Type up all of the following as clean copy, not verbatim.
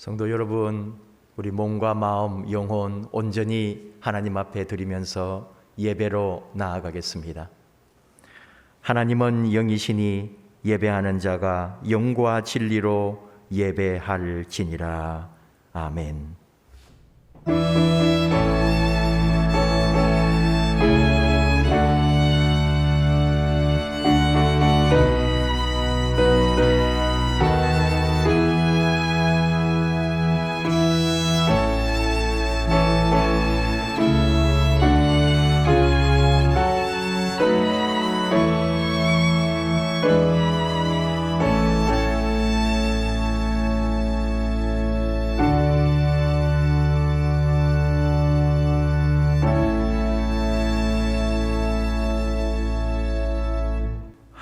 성도 여러분, 우리 몸과 마음, 영혼 온전히 하나님 앞에 드리면서 예배로 나아가겠습니다. 하나님은 영이시니 예배하는 자가 영과 진리로 예배할지니라. 아멘.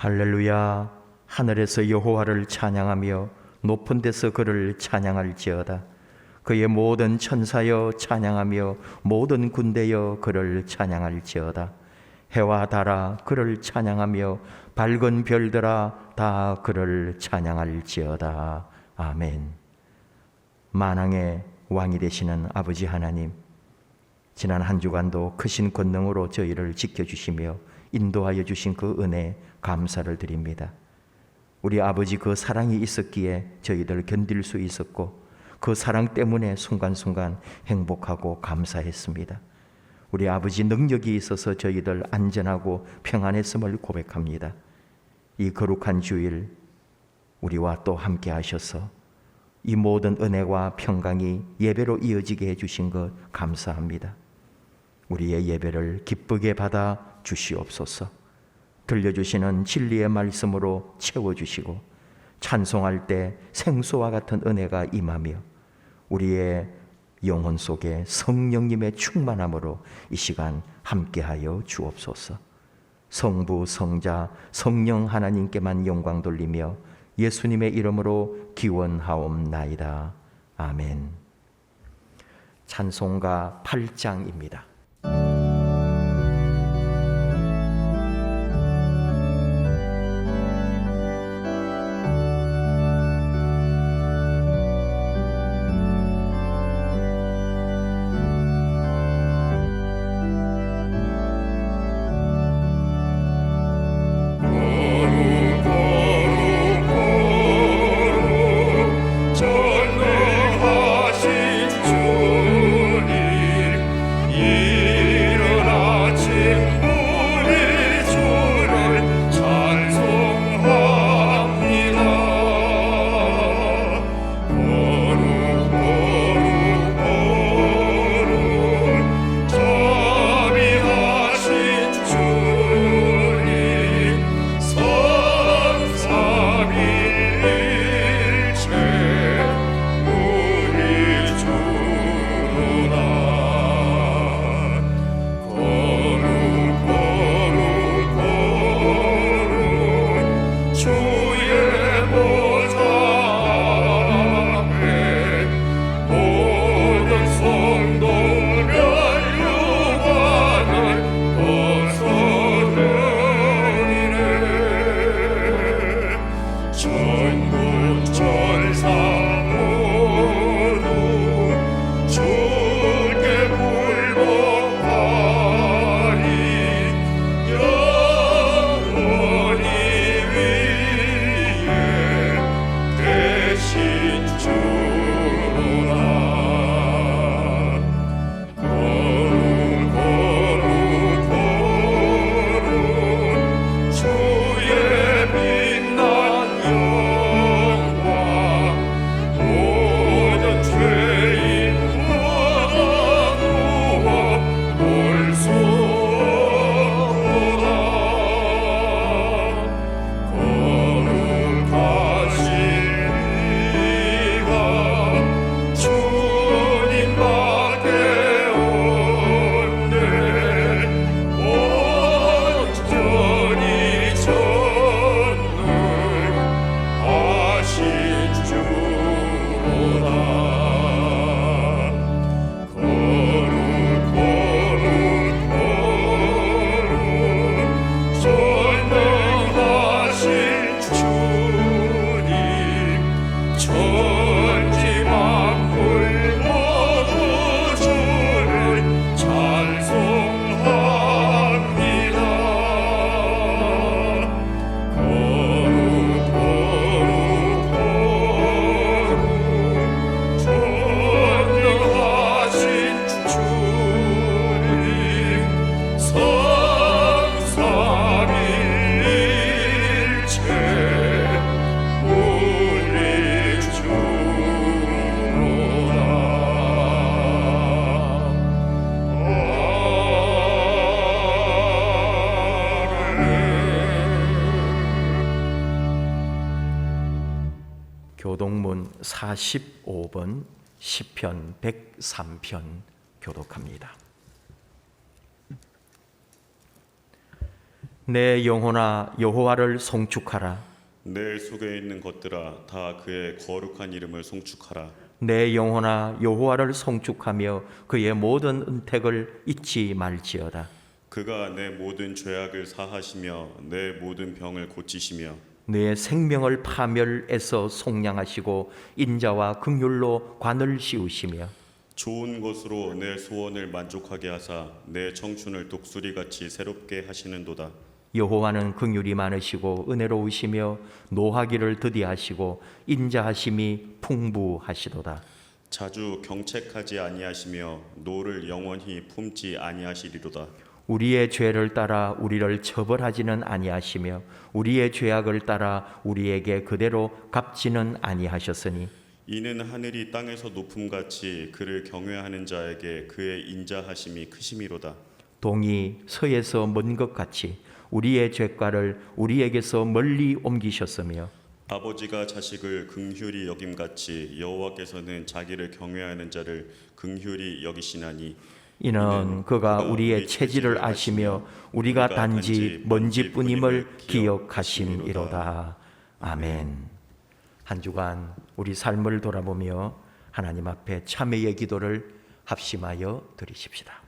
할렐루야. 하늘에서 여호와를 찬양하며 높은 데서 그를 찬양할지어다. 그의 모든 천사여 찬양하며 모든 군대여 그를 찬양할지어다. 해와 달아 그를 찬양하며 밝은 별들아 다 그를 찬양할지어다. 아멘. 만왕의 왕이 되시는 아버지 하나님, 지난 한 주간도 크신 권능으로 저희를 지켜주시며 인도하여 주신 그 은혜 감사를 드립니다. 우리 아버지 그 사랑이 있었기에 저희들 견딜 수 있었고 그 사랑 때문에 순간순간 행복하고 감사했습니다. 우리 아버지 능력이 있어서 저희들 안전하고 평안했음을 고백합니다. 이 거룩한 주일 우리와 또 함께 하셔서 이 모든 은혜와 평강이 예배로 이어지게 해주신 것 감사합니다. 우리의 예배를 기쁘게 받아 주시옵소서. 들려주시는 진리의 말씀으로 채워주시고 찬송할 때 생수와 같은 은혜가 임하며 우리의 영혼 속에 성령님의 충만함으로 이 시간 함께하여 주옵소서. 성부, 성자, 성령 하나님께만 영광 돌리며 예수님의 이름으로 기원하옵나이다. 아멘. 찬송가 8장입니다. 전능하신 주님 45번 시편 103편 교독합니다. 내 영혼아 여호와를 송축하라. 내 속에 있는 것들아 다 그의 거룩한 이름을 송축하라. 내 영혼아 여호와를 송축하며 그의 모든 은택을 잊지 말지어다. 그가 내 모든 죄악을 사하시며 내 모든 병을 고치시며 내 생명을 파멸에서 속량하시고 인자와 긍휼로 관을 씌우시며 좋은 것으로 내 소원을 만족하게 하사 내 청춘을 독수리같이 새롭게 하시는도다. 여호와는 긍휼이 많으시고 은혜로우시며 노하기를 더디하시고 인자하심이 풍부하시도다. 자주 경책하지 아니하시며 노를 영원히 품지 아니하시리로다. 우리의 죄를 따라 우리를 처벌하지는 아니하시며 우리의 죄악을 따라 우리에게 그대로 갚지는 아니하셨으니 이는 하늘이 땅에서 높음같이 그를 경외하는 자에게 그의 인자하심이 크심이로다. 동이 서에서 먼 것 같이 우리의 죄가를 우리에게서 멀리 옮기셨으며 아버지가 자식을 긍휼히 여김같이 여호와께서는 자기를 경외하는 자를 긍휼히 여기시나니 이는 그가 우리의 체질을 아시며 우리가 단지 먼지뿐임을 기억하심이로다. 아멘. 한 주간 우리 삶을 돌아보며 하나님 앞에 참회의 기도를 합심하여 드리십시다.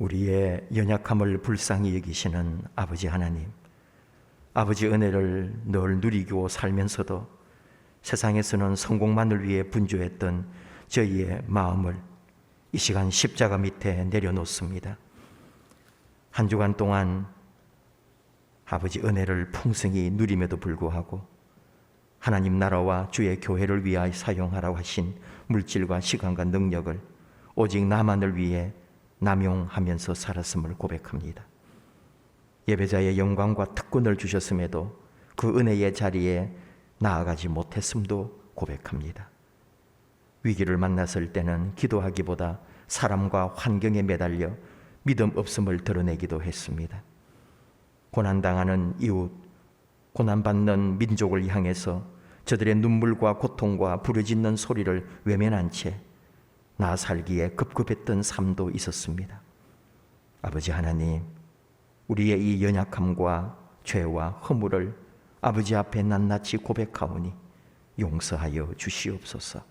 우리의 연약함을 불쌍히 여기시는 아버지 하나님, 아버지 은혜를 늘 누리고 살면서도 세상에서는 성공만을 위해 분주했던 저희의 마음을 이 시간 십자가 밑에 내려놓습니다. 한 주간 동안 아버지 은혜를 풍성히 누림에도 불구하고 하나님 나라와 주의 교회를 위하여 사용하라고 하신 물질과 시간과 능력을 오직 나만을 위해 남용하면서 살았음을 고백합니다. 예배자의 영광과 특권을 주셨음에도 그 은혜의 자리에 나아가지 못했음도 고백합니다. 위기를 만났을 때는 기도하기보다 사람과 환경에 매달려 믿음 없음을 드러내기도 했습니다. 고난당하는 이웃, 고난받는 민족을 향해서 저들의 눈물과 고통과 부르짖는 소리를 외면한 채 나 살기에 급급했던 삶도 있었습니다. 아버지 하나님, 우리의 이 연약함과 죄와 허물을 아버지 앞에 낱낱이 고백하오니 용서하여 주시옵소서.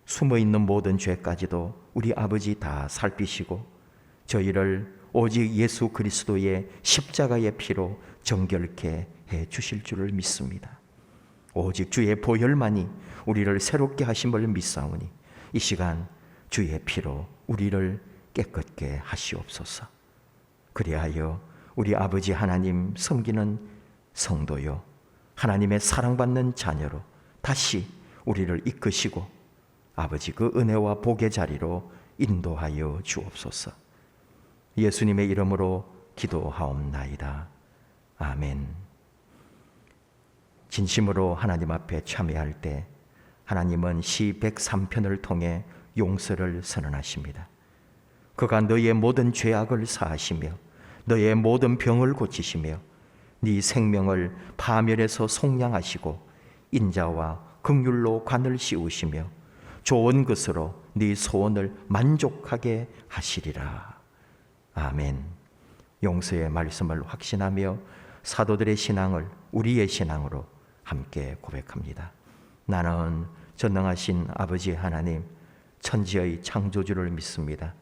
숨어있는 모든 죄까지도 우리 아버지 다 살피시고 저희를 오직 예수 그리스도의 십자가의 피로 정결케 해 주실 줄을 믿습니다. 오직 주의 보혈만이 우리를 새롭게 하심을 믿사오니 이 시간 주의 피로 우리를 깨끗게 하시옵소서. 그리하여 우리 아버지 하나님 섬기는 성도요 하나님의 사랑받는 자녀로 다시 우리를 이끄시고 아버지 그 은혜와 복의 자리로 인도하여 주옵소서. 예수님의 이름으로 기도하옵나이다. 아멘. 진심으로 하나님 앞에 참여할 때 하나님은 시 103편을 통해 용서를 선언하십니다. 그가 너의 모든 죄악을 사하시며 너의 모든 병을 고치시며 네 생명을 파멸에서 속량하시고 인자와 긍휼로 관을 씌우시며 좋은 것으로 네 소원을 만족하게 하시리라. 아멘. 용서의 말씀을 확신하며 사도들의 신앙을 우리의 신앙으로 함께 고백합니다. 나는 전능하신 아버지 하나님, 천지의 창조주를 믿습니다.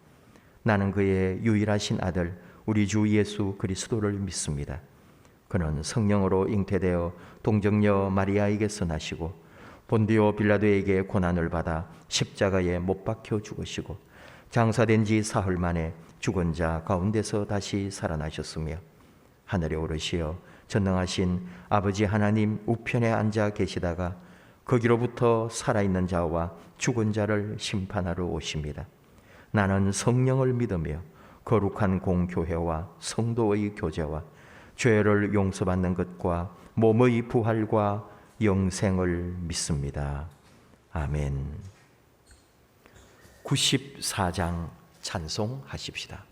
나는 그의 유일하신 아들 우리 주 예수 그리스도를 믿습니다. 그는 성령으로 잉태되어 동정녀 마리아에게서 나시고 본디오 빌라도에게 고난을 받아 십자가에 못 박혀 죽으시고 장사된 지 사흘 만에 죽은 자 가운데서 다시 살아나셨으며 하늘에 오르시어 전능하신 아버지 하나님 우편에 앉아 계시다가 거기로부터 살아있는 자와 죽은 자를 심판하러 오십니다. 나는 성령을 믿으며 거룩한 공교회와 성도의 교제와 죄를 용서받는 것과 몸의 부활과 영생을 믿습니다. 아멘. 94장 찬송하십시다.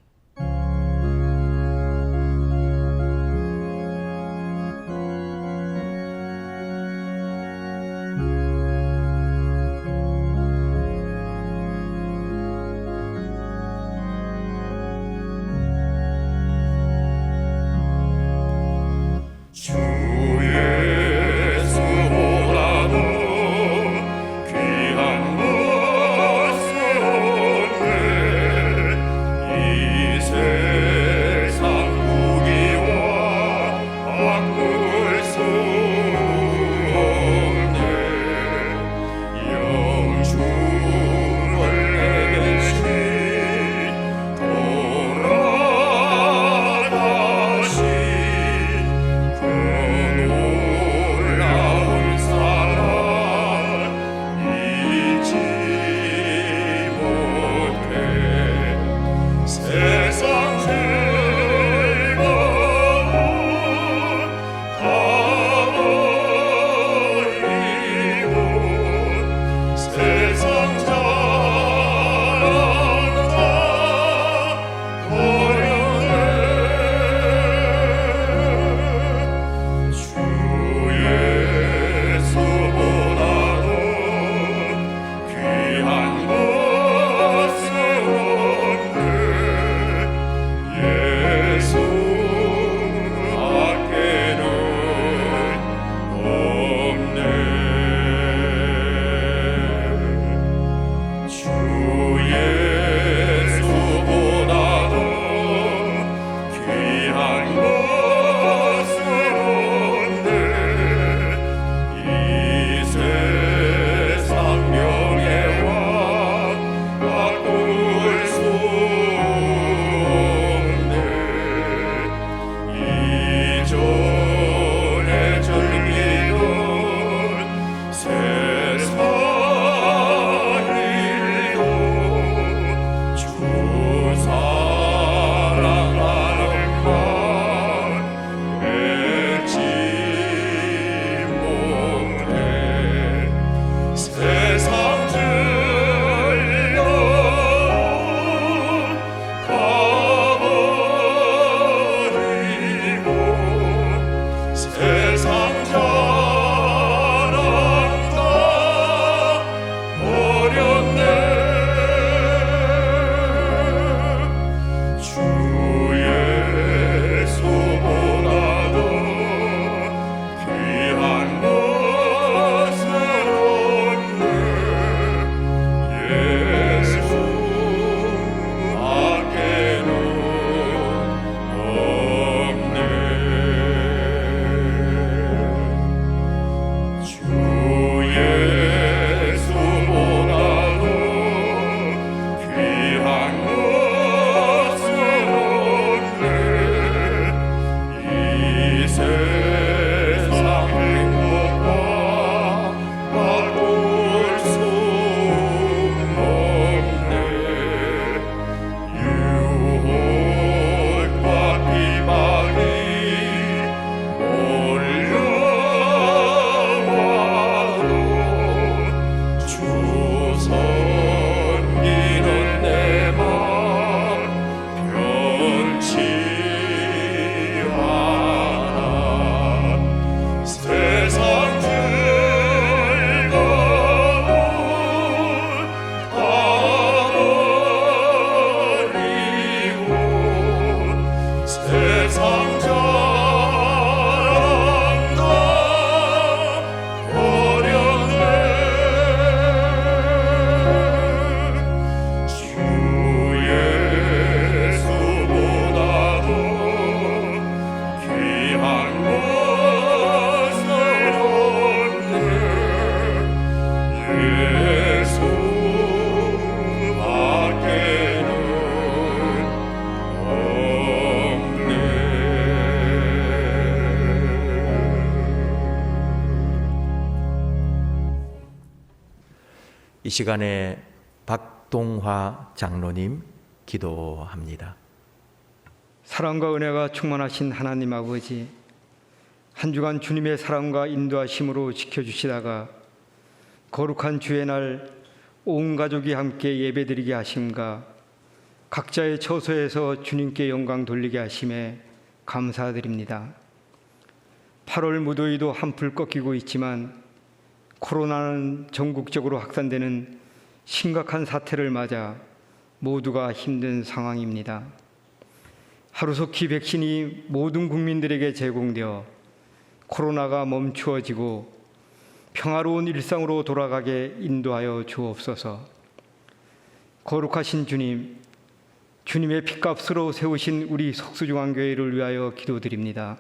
이 시간에 박동화 장로님 기도합니다. 사랑과 은혜가 충만하신 하나님 아버지, 한 주간 주님의 사랑과 인도하심으로 지켜주시다가 거룩한 주의 날 온 가족이 함께 예배드리게 하심과 각자의 처소에서 주님께 영광 돌리게 하심에 감사드립니다. 8월 무더위도 한풀 꺾이고 있지만 코로나는 전국적으로 확산되는 심각한 사태를 맞아 모두가 힘든 상황입니다. 하루속히 백신이 모든 국민들에게 제공되어 코로나가 멈추어지고 평화로운 일상으로 돌아가게 인도하여 주옵소서. 거룩하신 주님, 주님의 핏값으로 세우신 우리 석수중앙교회를 위하여 기도드립니다.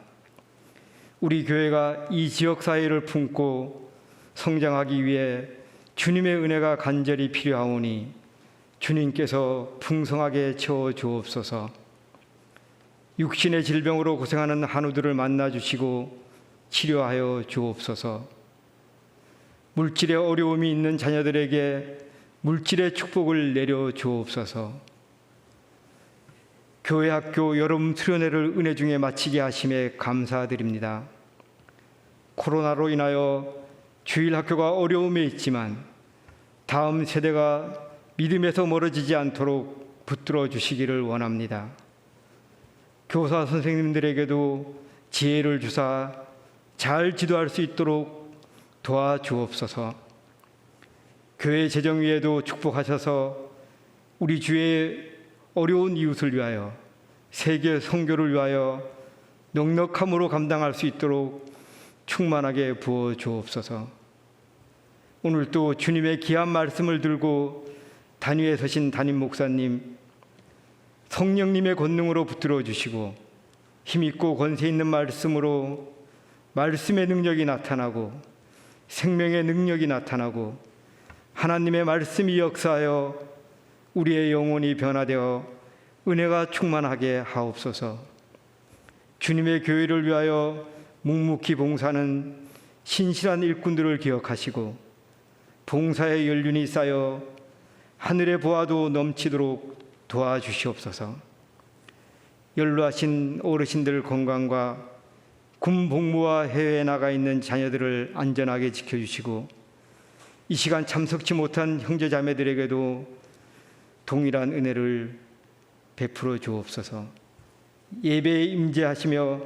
우리 교회가 이 지역사회를 품고 성장하기 위해 주님의 은혜가 간절히 필요하오니 주님께서 풍성하게 채워 주옵소서. 육신의 질병으로 고생하는 한우들을 만나주시고 치료하여 주옵소서. 물질의 어려움이 있는 자녀들에게 물질의 축복을 내려 주옵소서. 교회 학교 여름 수련회를 은혜 중에 마치게 하심에 감사드립니다. 코로나로 인하여 주일 학교가 어려움에 있지만 다음 세대가 믿음에서 멀어지지 않도록 붙들어 주시기를 원합니다. 교사 선생님들에게도 지혜를 주사 잘 지도할 수 있도록 도와주옵소서. 교회 재정 위에도 축복하셔서 우리 주의 어려운 이웃을 위하여, 세계 선교를 위하여 넉넉함으로 감당할 수 있도록 충만하게 부어 주옵소서. 오늘 또 주님의 귀한 말씀을 들고 단위에 서신 담임 목사님, 성령님의 권능으로 붙들어 주시고 힘있고 권세 있는 말씀으로 말씀의 능력이 나타나고 생명의 능력이 나타나고 하나님의 말씀이 역사하여 우리의 영혼이 변화되어 은혜가 충만하게 하옵소서. 주님의 교회를 위하여 묵묵히 봉사하는 신실한 일꾼들을 기억하시고 봉사의 연륜이 쌓여 하늘의 보화도 넘치도록 도와주시옵소서. 연로하신 어르신들 건강과 군 복무와 해외에 나가 있는 자녀들을 안전하게 지켜주시고 이 시간 참석치 못한 형제 자매들에게도 동일한 은혜를 베풀어 주옵소서. 예배에 임재하시며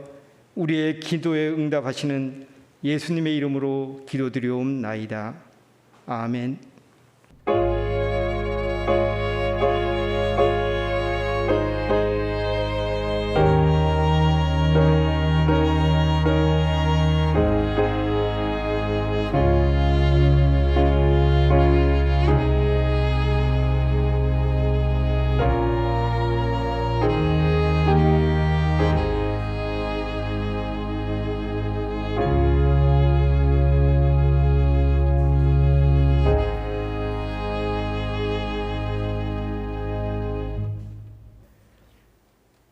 우리의 기도에 응답하시는 예수님의 이름으로 기도드리옵나이다. 아멘.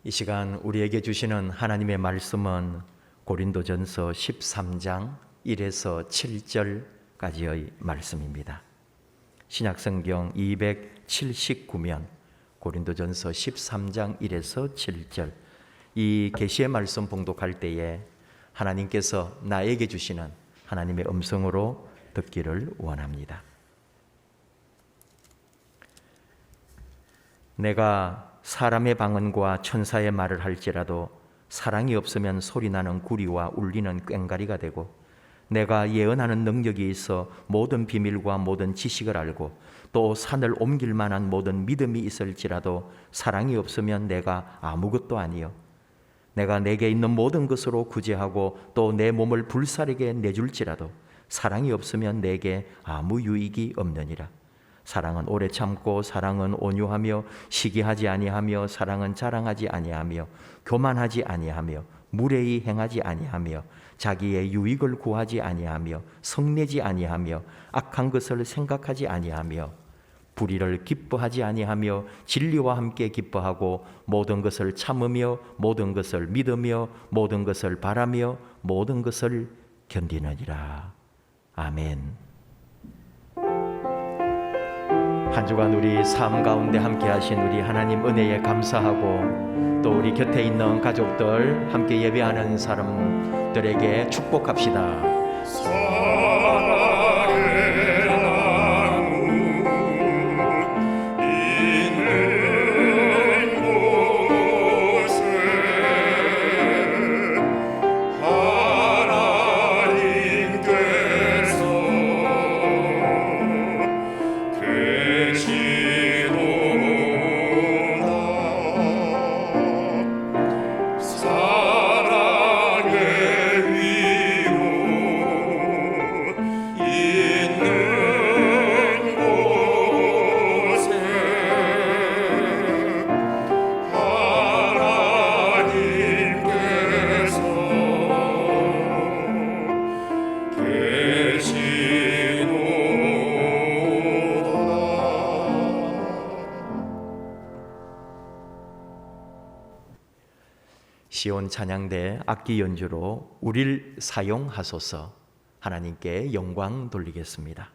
이 시간 우리에게 주시는 하나님의 말씀은 고린도전서 13장 1에서 7절까지의 말씀입니다. 신약성경 279면 고린도전서 13장 1에서 7절, 이 계시의 말씀 봉독할 때에 하나님께서 나에게 주시는 하나님의 음성으로 듣기를 원합니다. 내가 사람의 방언과 천사의 말을 할지라도 사랑이 없으면 소리나는 구리와 울리는 꽹가리가 되고, 내가 예언하는 능력이 있어 모든 비밀과 모든 지식을 알고 또 산을 옮길 만한 모든 믿음이 있을지라도 사랑이 없으면 내가 아무것도 아니요, 내가 내게 있는 모든 것으로 구제하고 또 내 몸을 불사르게 내줄지라도 사랑이 없으면 내게 아무 유익이 없느니라. 사랑은 오래 참고 사랑은 온유하며 시기하지 아니하며 사랑은 자랑하지 아니하며 교만하지 아니하며 무례히 행하지 아니하며 자기의 유익을 구하지 아니하며 성내지 아니하며 악한 것을 생각하지 아니하며 불의를 기뻐하지 아니하며 진리와 함께 기뻐하고 모든 것을 참으며 모든 것을 믿으며 모든 것을 바라며 모든 것을 견디느니라. 아멘. 한 주간 우리 삶 가운데 함께 하신 우리 하나님 은혜에 감사하고 또 우리 곁에 있는 가족들 함께 예배하는 사람들에게 축복합시다. 시온 찬양대 악기 연주로 우릴 사용하소서. 하나님께 영광 돌리겠습니다.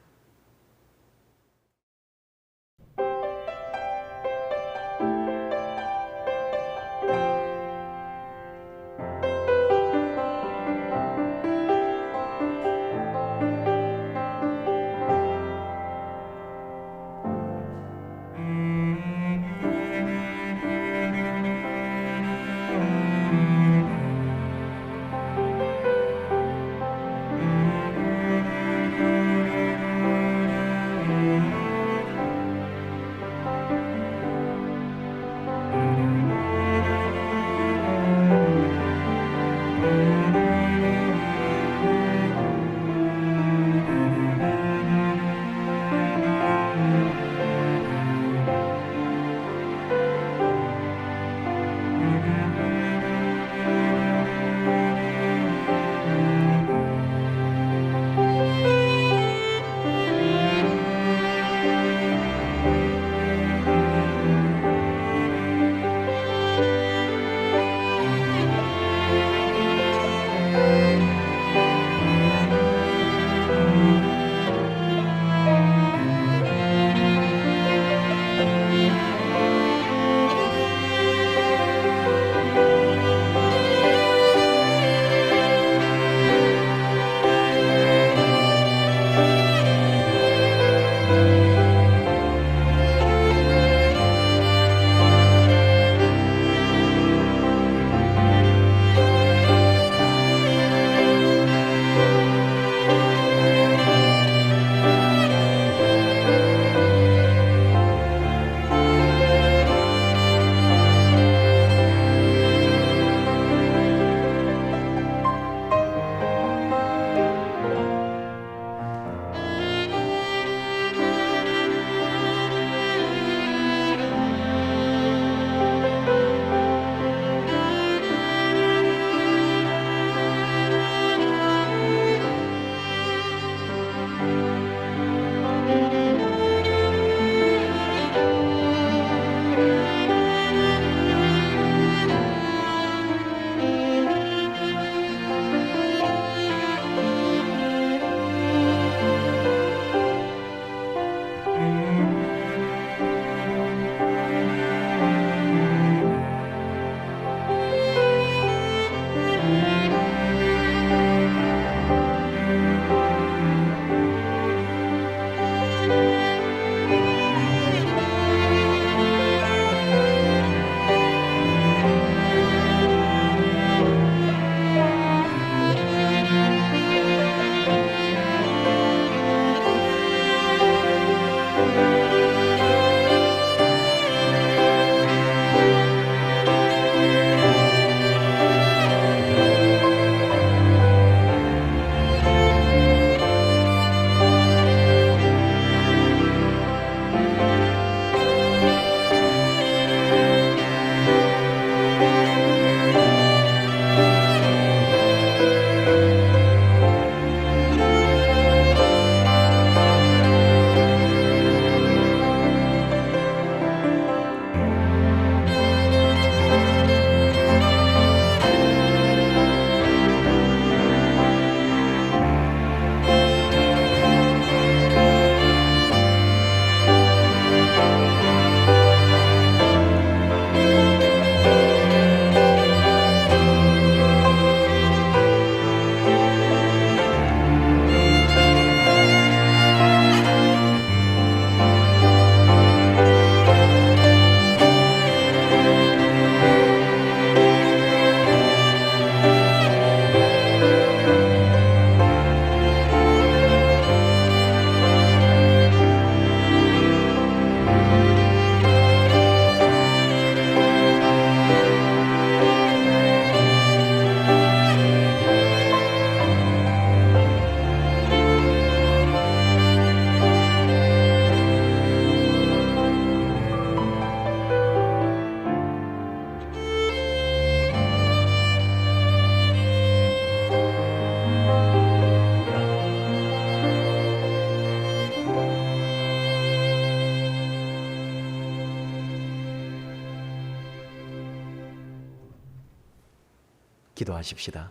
기도하십시다.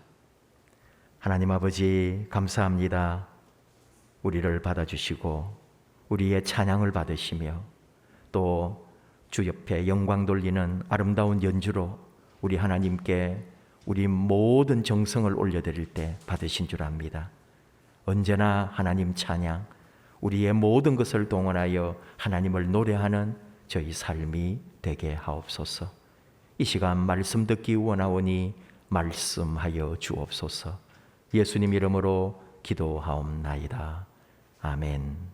하나님 아버지, 감사합니다. 우리를 받아주시고 우리의 찬양을 받으시며 또 주 옆에 영광 돌리는 아름다운 연주로 우리 하나님께 우리 모든 정성을 올려드릴 때 받으신 줄 압니다. 언제나 하나님 찬양, 우리의 모든 것을 동원하여 하나님을 노래하는 저희 삶이 되게 하옵소서. 이 시간 말씀 듣기 원하오니 말씀하여 주옵소서. 예수님 이름으로 기도하옵나이다. 아멘.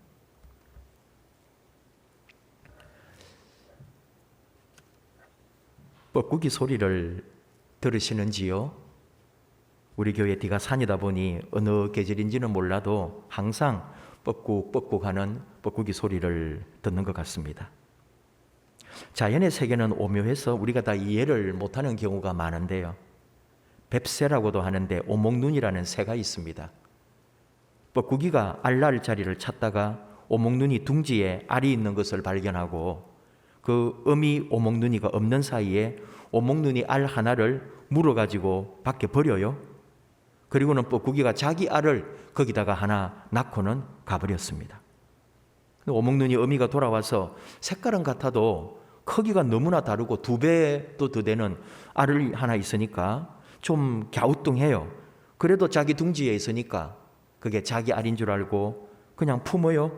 뻐꾸기 소리를 들으시는지요? 우리 교회 뒤가 산이다 보니 어느 계절인지는 몰라도 항상 뻐꾹뻐꾹 하는 뻐꾸기 소리를 듣는 것 같습니다. 자연의 세계는 오묘해서 우리가 다 이해를 못하는 경우가 많은데요. 뱁새라고도 하는데 오목눈이라는 새가 있습니다. 뻐꾸기가 알 낳을 자리를 찾다가 오목눈이 둥지에 알이 있는 것을 발견하고 그 어미 오목눈이가 없는 사이에 오목눈이 알 하나를 물어가지고 밖에 버려요. 그리고는 뻐꾸기가 자기 알을 거기다가 하나 낳고는 가버렸습니다. 오목눈이 어미가 돌아와서 색깔은 같아도 크기가 너무나 다르고 2배도 더 되는 알을 하나 있으니까 좀 갸우뚱해요. 그래도 자기 둥지에 있으니까 그게 자기 알인 줄 알고 그냥 품어요.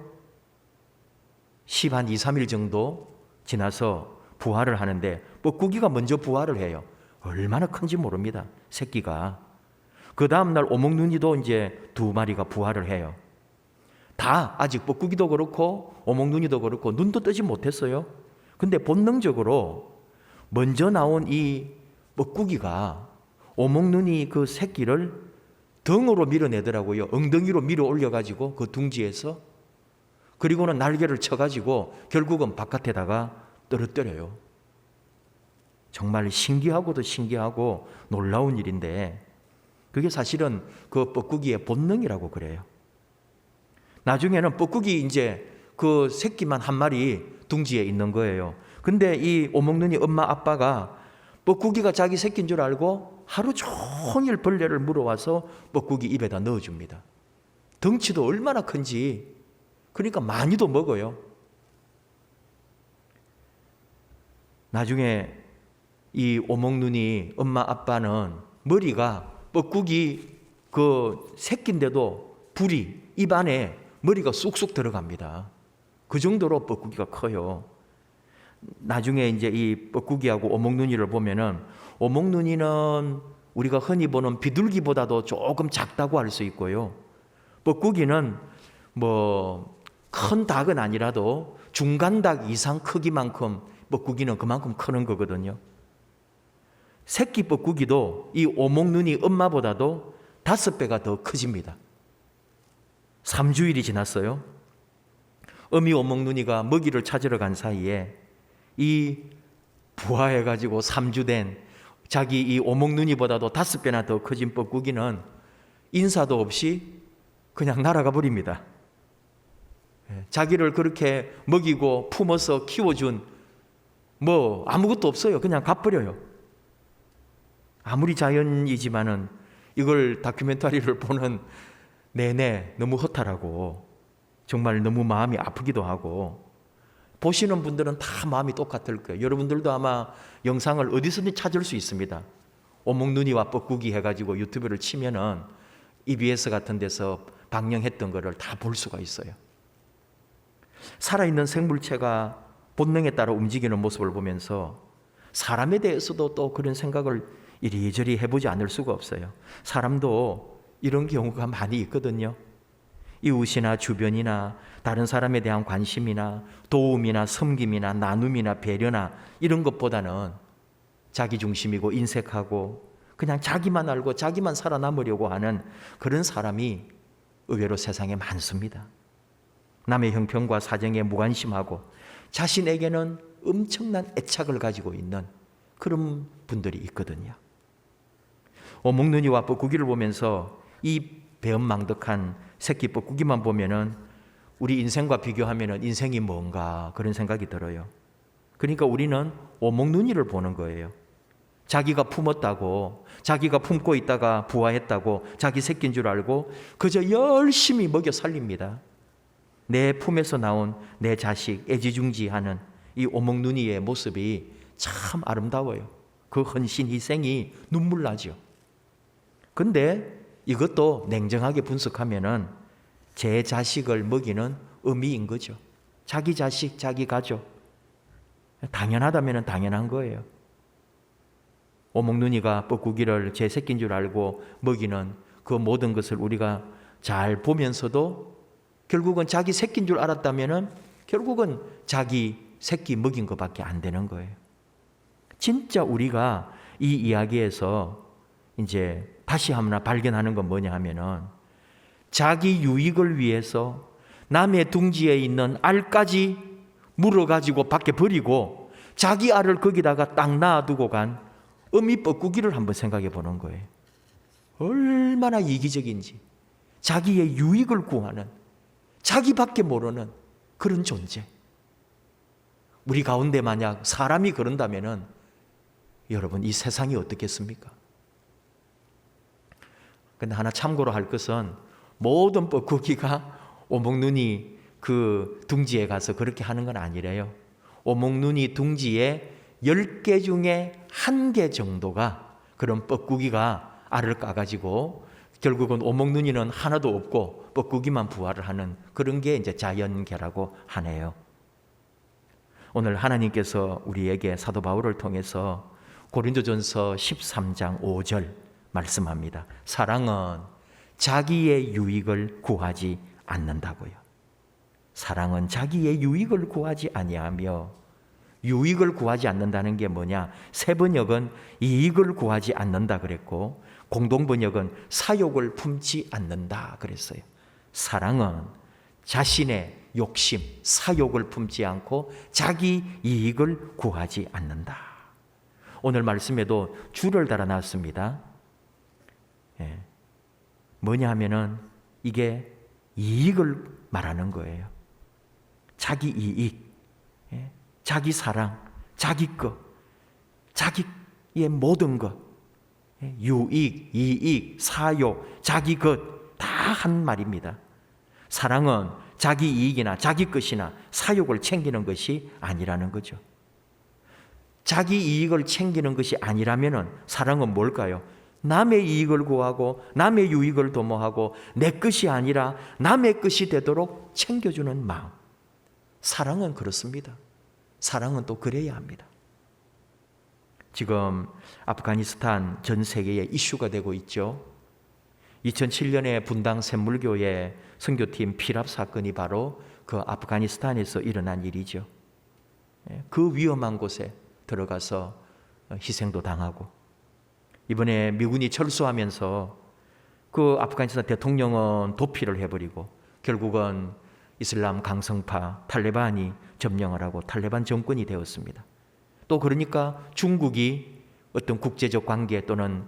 10한 2, 3일 정도 지나서 부화를 하는데 뻐꾸기가 먼저 부화를 해요. 얼마나 큰지 모릅니다. 새끼가. 그 다음날 오목눈이도 이제 2마리가 부화를 해요. 다 아직 뻐꾸기도 그렇고 오목눈이도 그렇고 눈도 뜨지 못했어요. 근데 본능적으로 먼저 나온 이 뻐꾸기가 오목눈이 그 새끼를 등으로 밀어내더라고요. 엉덩이로 밀어 올려가지고 그 둥지에서. 그리고는 날개를 쳐가지고 결국은 바깥에다가 떨어뜨려요. 정말 신기하고도 신기하고 놀라운 일인데 그게 사실은 그 뻐꾸기의 본능이라고 그래요. 나중에는 뻐꾸기 이제 그 새끼만 한 마리 둥지에 있는 거예요. 근데 이 오목눈이 엄마 아빠가 뻐꾸기가 자기 새끼인 줄 알고 하루 종일 벌레를 물어와서 뻐꾸기 입에다 넣어줍니다. 덩치도 얼마나 큰지. 그러니까 많이도 먹어요. 나중에 이 오목눈이 엄마 아빠는 머리가 뻐꾸기 그 새끼인데도 불이 입 안에 머리가 쑥쑥 들어갑니다. 그 정도로 뻐꾸기가 커요. 나중에 이제 이 뻐꾸기하고 오목눈이를 보면은 오목눈이는 우리가 흔히 보는 비둘기보다도 조금 작다고 할 수 있고요. 뻐꾸기는 뭐 큰 닭은 아니라도 중간 닭 이상 크기만큼 뻐꾸기는 그만큼 크는 거거든요. 새끼 뻐꾸기도 이 오목눈이 엄마보다도 5배가 더 커집니다. 3주일이 지났어요. 어미 오목눈이가 먹이를 찾으러 간 사이에 이 부화해가지고 3주 된 자기 이 오목눈이보다도 5배나 더 커진 뻐꾸기는 인사도 없이 그냥 날아가 버립니다. 자기를 그렇게 먹이고 품어서 키워준 뭐 아무것도 없어요. 그냥 가버려요. 아무리 자연이지만은 이걸 다큐멘터리를 보는 내내 너무 허탈하고 정말 너무 마음이 아프기도 하고 보시는 분들은 다 마음이 똑같을 거예요. 여러분들도 아마 영상을 어디서든 찾을 수 있습니다. 오목눈이와 뻐꾸기 해가지고 유튜브를 치면은 EBS 같은 데서 방영했던 거를 다 볼 수가 있어요. 살아있는 생물체가 본능에 따라 움직이는 모습을 보면서 사람에 대해서도 또 그런 생각을 이리저리 해보지 않을 수가 없어요. 사람도 이런 경우가 많이 있거든요. 이웃이나 주변이나 다른 사람에 대한 관심이나 도움이나 섬김이나 나눔이나 배려나 이런 것보다는 자기중심이고 인색하고 그냥 자기만 알고 자기만 살아남으려고 하는 그런 사람이 의외로 세상에 많습니다. 남의 형편과 사정에 무관심하고 자신에게는 엄청난 애착을 가지고 있는 그런 분들이 있거든요. 오목눈이와 뻐꾸기를 보면서 이 배은망덕한 새끼 뻐꾸기만 보면은 우리 인생과 비교하면은 인생이 뭔가 그런 생각이 들어요. 그러니까 우리는 오목눈이를 보는 거예요. 자기가 품었다고, 자기가 품고 있다가 부화했다고 자기 새끼인 줄 알고 그저 열심히 먹여 살립니다. 내 품에서 나온 내 자식 애지중지하는 이 오목눈이의 모습이 참 아름다워요. 그 헌신 희생이 눈물 나죠. 근데 이것도 냉정하게 분석하면은 제 자식을 먹이는 의미인 거죠. 자기 자식, 자기 가족. 당연하다면 당연한 거예요. 오목눈이가 뻐꾸기를 제 새끼인 줄 알고 먹이는 그 모든 것을 우리가 잘 보면서도 결국은 자기 새끼인 줄 알았다면 결국은 자기 새끼 먹인 것밖에 안 되는 거예요. 진짜 우리가 이 이야기에서 이제 다시 한번 발견하는 건 뭐냐 하면은 자기 유익을 위해서 남의 둥지에 있는 알까지 물어가지고 밖에 버리고 자기 알을 거기다가 딱 놔두고 간 어미 뻐꾸기를 한번 생각해 보는 거예요. 얼마나 이기적인지, 자기의 유익을 구하는, 자기밖에 모르는 그런 존재. 우리 가운데 만약 사람이 그런다면은 여러분 이 세상이 어떻겠습니까? 근데 하나 참고로 할 것은 모든 뻐꾸기가 오목눈이 그 둥지에 가서 그렇게 하는 건 아니래요. 오목눈이 둥지에 10개 중에 1개 정도가 그런 뻐꾸기가 알을 까가지고 결국은 오목눈이는 하나도 없고 뻐꾸기만 부화를 하는 그런 게 이제 자연계라고 하네요. 오늘 하나님께서 우리에게 사도 바울을 통해서 고린도전서 13장 5절 말씀합니다. 사랑은 자기의 유익을 구하지 않는다고요. 사랑은 자기의 유익을 구하지 아니하며, 유익을 구하지 않는다는 게 뭐냐? 새번역은 이익을 구하지 않는다 그랬고 공동번역은 사욕을 품지 않는다 그랬어요. 사랑은 자신의 욕심, 사욕을 품지 않고 자기 이익을 구하지 않는다. 오늘 말씀에도 줄을 달아놨습니다. 뭐냐 하면은 이게 이익을 말하는 거예요. 자기 이익, 자기 사랑, 자기 것, 자기의 모든 것, 유익, 이익, 사욕, 자기 것 다 한 말입니다. 사랑은 자기 이익이나 자기 것이나 사욕을 챙기는 것이 아니라는 거죠. 자기 이익을 챙기는 것이 아니라면 사랑은 뭘까요? 남의 이익을 구하고 남의 유익을 도모하고 내 것이 아니라 남의 것이 되도록 챙겨주는 마음. 사랑은 그렇습니다. 사랑은 또 그래야 합니다. 지금 아프가니스탄 전 세계에 이슈가 되고 있죠. 2007년에 분당 샘물교회 선교팀 피랍 사건이 바로 그 아프가니스탄에서 일어난 일이죠. 그 위험한 곳에 들어가서 희생도 당하고, 이번에 미군이 철수하면서 그 아프가니스탄 대통령은 도피를 해버리고 결국은 이슬람 강성파 탈레반이 점령을 하고 탈레반 정권이 되었습니다. 또 그러니까 중국이 어떤 국제적 관계 또는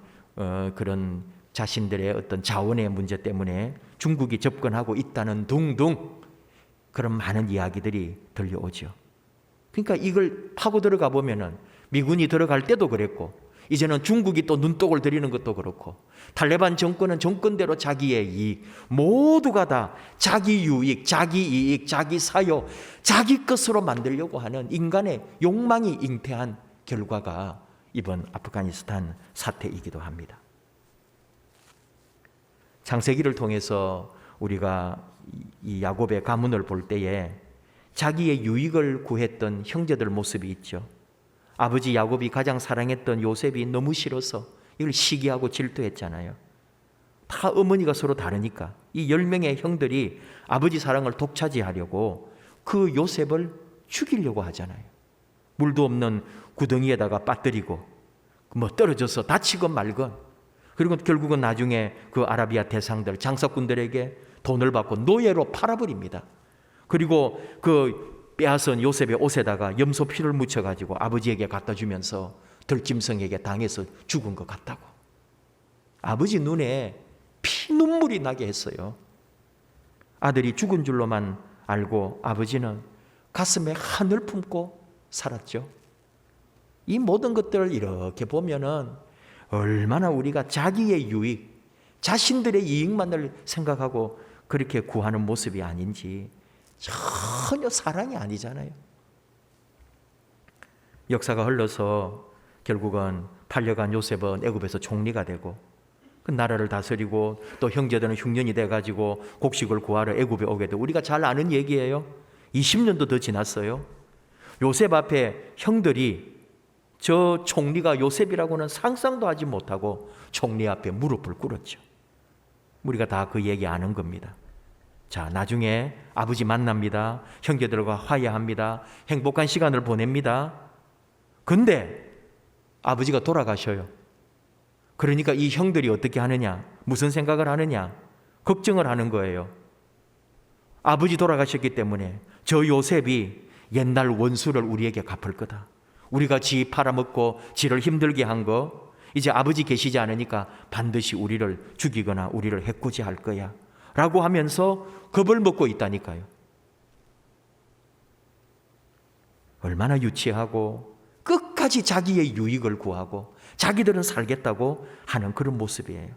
그런 자신들의 어떤 자원의 문제 때문에 중국이 접근하고 있다는 둥둥 그런 많은 이야기들이 들려오죠. 그러니까 이걸 파고 들어가 보면은 미군이 들어갈 때도 그랬고 이제는 중국이 또 눈독을 들이는 것도 그렇고 탈레반 정권은 정권대로 자기의 이익, 모두가 다 자기 유익, 자기 이익, 자기 사욕, 자기 것으로 만들려고 하는 인간의 욕망이 잉태한 결과가 이번 아프가니스탄 사태이기도 합니다. 창세기를 통해서 우리가 이 야곱의 가문을 볼 때에 자기의 유익을 구했던 형제들 모습이 있죠. 아버지 야곱이 가장 사랑했던 요셉이 너무 싫어서 이걸 시기하고 질투했잖아요. 다 어머니가 서로 다르니까 이 10명의 형들이 아버지 사랑을 독차지하려고 그 요셉을 죽이려고 하잖아요. 물도 없는 구덩이에다가 빠뜨리고 뭐 떨어져서 다치건 말건, 그리고 결국은 나중에 그 아라비아 대상들 장사꾼들에게 돈을 받고 노예로 팔아버립니다. 그리고 그 빼앗은 요셉의 옷에다가 염소 피를 묻혀가지고 아버지에게 갖다 주면서 들짐승에게 당해서 죽은 것 같다고. 아버지 눈에 피눈물이 나게 했어요. 아들이 죽은 줄로만 알고 아버지는 가슴에 한을 품고 살았죠. 이 모든 것들을 이렇게 보면은 얼마나 우리가 자기의 유익, 자신들의 이익만을 생각하고 그렇게 구하는 모습이 아닌지 전혀 사랑이 아니잖아요. 역사가 흘러서 결국은 팔려간 요셉은 애굽에서 총리가 되고 그 나라를 다스리고 또 형제들은 흉년이 돼가지고 곡식을 구하러 애굽에 오게 되고 우리가 잘 아는 얘기예요. 20년도 더 지났어요. 요셉 앞에 형들이 저 총리가 요셉이라고는 상상도 하지 못하고 총리 앞에 무릎을 꿇었죠. 우리가 다 그 얘기 아는 겁니다. 자, 나중에 아버지 만납니다. 형제들과 화해합니다. 행복한 시간을 보냅니다. 근데 아버지가 돌아가셔요. 그러니까 이 형들이 어떻게 하느냐? 무슨 생각을 하느냐? 걱정을 하는 거예요. 아버지 돌아가셨기 때문에 저 요셉이 옛날 원수를 우리에게 갚을 거다. 우리가 지 팔아먹고 지를 힘들게 한 거 이제 아버지 계시지 않으니까 반드시 우리를 죽이거나 우리를 해코지할 거야 라고 하면서 겁을 먹고 있다니까요. 얼마나 유치하고 끝까지 자기의 유익을 구하고 자기들은 살겠다고 하는 그런 모습이에요.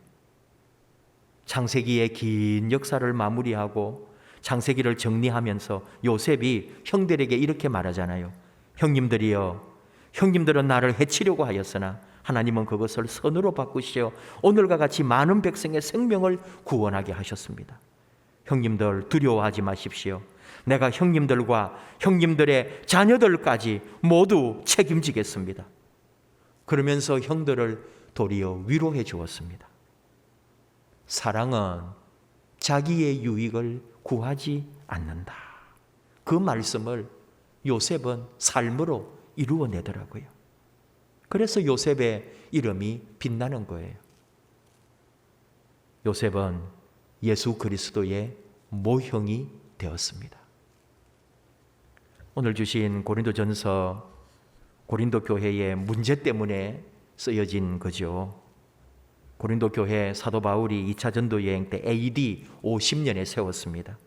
창세기의 긴 역사를 마무리하고 창세기를 정리하면서 요셉이 형들에게 이렇게 말하잖아요. 형님들이여, 형님들은 나를 해치려고 하였으나 하나님은 그것을 선으로 바꾸시어 오늘과 같이 많은 백성의 생명을 구원하게 하셨습니다. 형님들 두려워하지 마십시오. 내가 형님들과 형님들의 자녀들까지 모두 책임지겠습니다. 그러면서 형들을 도리어 위로해 주었습니다. 사랑은 자기의 유익을 구하지 않는다. 그 말씀을 요셉은 삶으로 이루어내더라고요. 그래서 요셉의 이름이 빛나는 거예요. 요셉은 예수 그리스도의 모형이 되었습니다. 오늘 주신 고린도전서 고린도 교회의 문제 때문에 쓰여진 거죠. 고린도 교회 사도 바울이 2차 전도 여행 때 AD 50년에 세웠습니다.